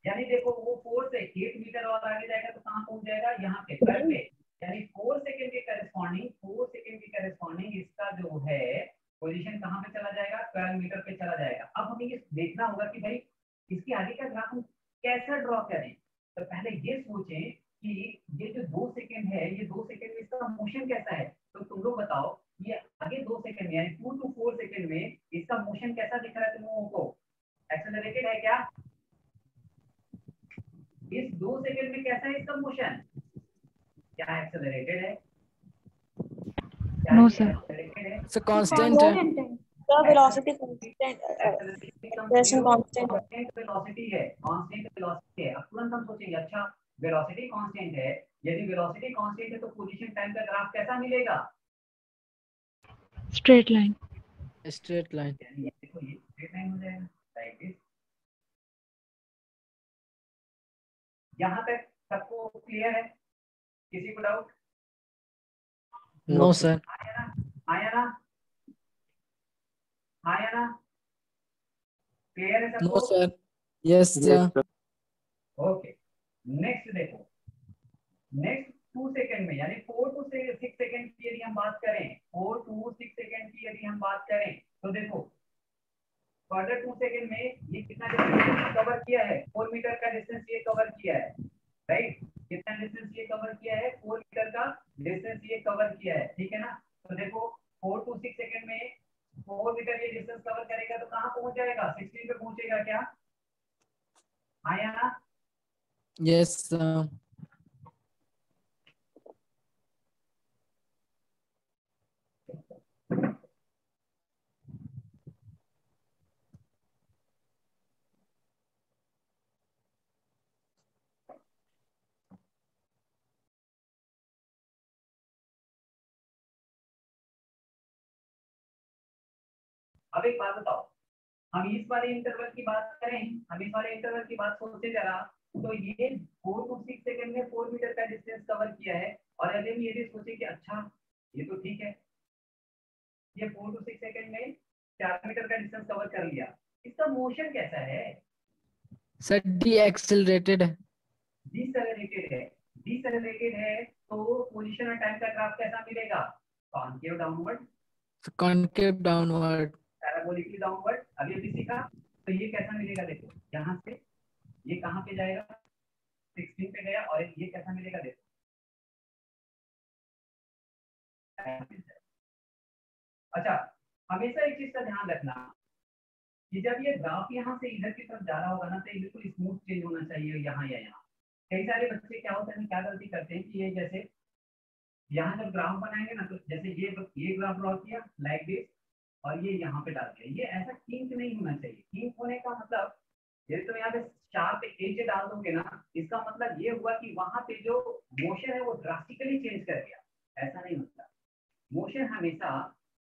यानी देखो वो 4 से 8 मीटर और आगे जाएगा तो कहाँ पहुंच जाएगा, यहाँ पे कट पे, यानी 4 सेकंड के करस्पॉन्डिंग इसका जो है पोजीशन कहाँ पे चला जाएगा, 12 मीटर पे चला जाएगा। अब हमें ये देखना होगा कि भाई इसके आगे का ग्राफ हम कैसा ड्रॉ करें। तो पहले ये सोचें कि ये जो 2 सेकंड है, ये 2 सेकंड में इसका मोशन कैसा है। तो तुम लोग बताओ, ये आगे 2 सेकंड में यानी 2 to 4 सेकंड में इसका मोशन कैसा दिख रहा है तुम लोगों को? एक्सेलरेटेड है क्या? इस 2 सेकंड में कैसा है इसका मोशन? क्या एक्सेलरेटेड है? No, sir. सर कांस्टेंट है। The velocity constant, acceleration constant. Constant velocity है, कांस्टेंट वेलोसिटी है। अब तुरंत हम सोचेंगे अच्छा वेलोसिटी कांस्टेंट है, यदि वेलोसिटी कांस्टेंट है तो पोजीशन टाइम का ग्राफ कैसा मिलेगा? Straight line. Straight line. यानी ये देखो ये स्ट्रेट लाइन हो जाएगा लाइक दिस। यहाँ तक सबको क्लियर है? किसी को डाउट? No sir. आया ना, आया ना, आया ना? क्लियर है नो सबको? Sir. Yes Yes, sir. sir. Okay, next देखो, नेक्स्ट 2 सेकंड में यानी 4 to 6 सेकंड की यदि हम बात करें, 4 to 6 सेकंड की यदि हम बात करें तो देखो फर्दर 2 सेकंड में ये कितना डिस्टेंस कवर किया है? 4 मीटर का डिस्टेंस ये कवर किया है, राइट? कितना डिस्टेंस ये कवर किया है? 4 मीटर का डिस्टेंस ये कवर किया है, ठीक है ना? तो देखो 4 to 6 सेकंड में 4 मीटर ये डिस्टेंस कवर करेगा तो कहाँ पहुंच जाएगा? 16 पे पहुंचेगा क्या? आया ना? Yes sir. अब एक बात बताओ, हम इस वाले इंटरवल की बात करें, हम इस वाले इंटरवल की बात सोचे जरा, तो ये 4 to 6 सेकंड में 4 मीटर का डिस्टेंस कवर किया है और अगर हम ये भी सोचे कि अच्छा ये तो ठीक है, ये 4 to 6 सेकंड में 4 मीटर का डिस्टेंस कवर कर लिया, इसका मोशन कैसा है? सर डी एक्सेलरेटेड है। डिसेलेरेटेड है। डिसेलेरेटेड है तो पोजीशन और टाइम का ग्राफ कैसा मिलेगा? Concave downward, concave downward. Parabolically downward. अभी अभी सीखा तो ये कैसा मिलेगा? देखो यहाँ से ये कहाँ पे जाएगा? 16 पे गया और ये कैसा मिलेगा? देखो अच्छा, हमेशा एक चीज का ध्यान रखना कि जब ये ग्राफ यहाँ से इधर की तरफ जा रहा होगा ना तो ये बिल्कुल स्मूथ चेंज होना चाहिए यहाँ या यहाँ। कई सारे बच्चे क्या होते हैं, क्या गलती करते हैं कि ये जैसे यहाँ जब ग्राफ बनाएंगे ना तो जैसे ये ग्राफ ड्रॉ किया लाइक दिस और ये यहाँ पे डाल दिया, ये ऐसा किंक नहीं होना चाहिए। किंक होने का मतलब यदि तुम यहाँ पे शार्प एज डाल दोगे ना, इसका मतलब ये हुआ कि वहां पे जो मोशन है वो ड्रास्टिकली चेंज कर गया। ऐसा नहीं होता, मोशन हमेशा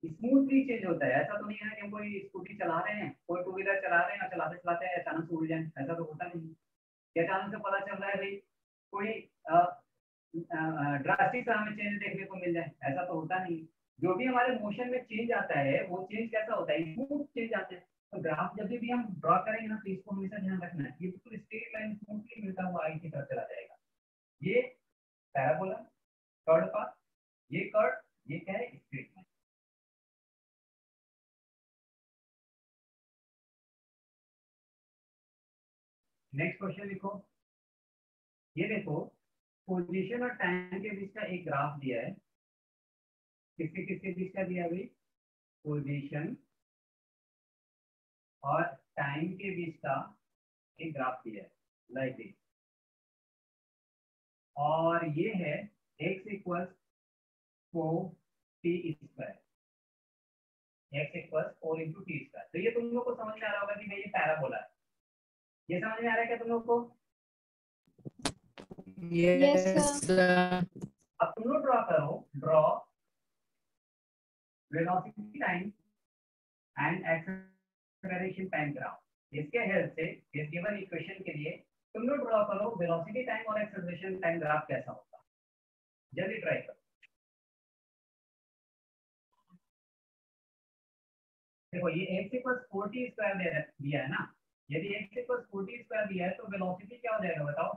स्मूथली चेंज होता है। ऐसा तो नहीं है कि हम कोई स्कूटी चला रहे हैं, कोई टू व्हीलर चला रहे हैं और चलाते चलाते अचानक से उड़ जाए, ऐसा तो होता नहीं। अचानक से पता चल रहा है भाई कोई ड्रास्टिक सा हमें चेंज देखने को मिल जाए, ऐसा तो होता नहीं। जो भी हमारे मोशन में चेंज आता है वो चेंज कैसा होता है? स्मूथ चेंज आता है। तो ग्राफ जब भी हम ड्रॉ करेंगे ना तो इसको हमेशा ध्यान रखना है, ये बिल्कुल स्ट्रेट लाइन स्मूथली मिलता हुआ आगे की तरफ चला जाएगा। ये पैराबोला कर्व पाथ, ये कर्व, ये क्या है? Straight line. नेक्स्ट क्वेश्चन लिखो, ये देखो पोजीशन और टाइम के बीच का एक ग्राफ दिया है। किसके किसके बीच का दिया है भाई? पोजीशन और टाइम के बीच का एक ग्राफ दिया है लाइक दिस, और ये है x equals 4t square, x equals 4 into t square. तो ये तुम लोग को समझ में आ रहा होगा कि भाई ये पैराबोला है। ये समझ में आ रहा है क्या तुम लोग को? Yes sir. अब तुम लोग ड्रॉ करो, draw velocity time and acceleration time graph. इसके हेल्प से इस गिवन इक्वेशन के लिए तुम लोग ड्रॉ करो वेलोसिटी टाइम और एक्सेलरेशन टाइम ग्राफ कैसा होगा। जल्दी ट्राई करो। देखो ये x इक्वल्स 4t स्क्वायर दिया है ना, यदि x इक्वल्स 4t स्क्वायर दिया है तो वेलोसिटी क्या हो जाएगा बताओ?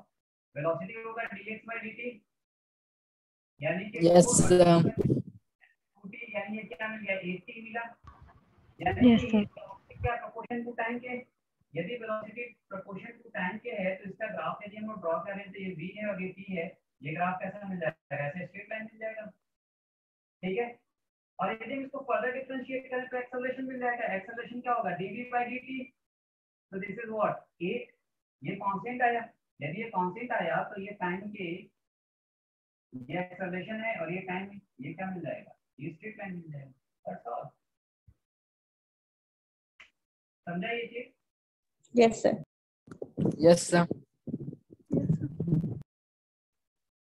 वेलोसिटी होगा dx/dt, यानी कि यस सर। 2t, यानी ये क्या मिल गया? 80 मिला। यानी Yes, कि sir. क्या प्रोपोर्शन टू टाइम के, यदि वेलोसिटी प्रोपोर्शन टू टाइम के है तो इसका ग्राफ यदि हम ड्रॉ करें तो ये v है और ये t है, ये ग्राफ कैसा मिल जाएगा, ऐसे स्ट्रेट लाइन मिल जाएगा, ठीक है। और यदि हम इसको फर्दर डिफरेंशिएट करें तो एक्सेलरेशन मिल जाएगा, एक्सेलरेशन क्या होगा dv/dt, तो दिस इज व्हाट 8, ये कांस्टेंट आया, यदि ये कांस्टेंट आया तो ये टाइम के, ये एक्सेलरेशन है और ये टाइम, ये क्या मिल जाएगा, ये स्ट्रेट लाइन मिल जाएगा, दैट्स ऑल। समझा ये चीज? Yes, sir. Yes, sir.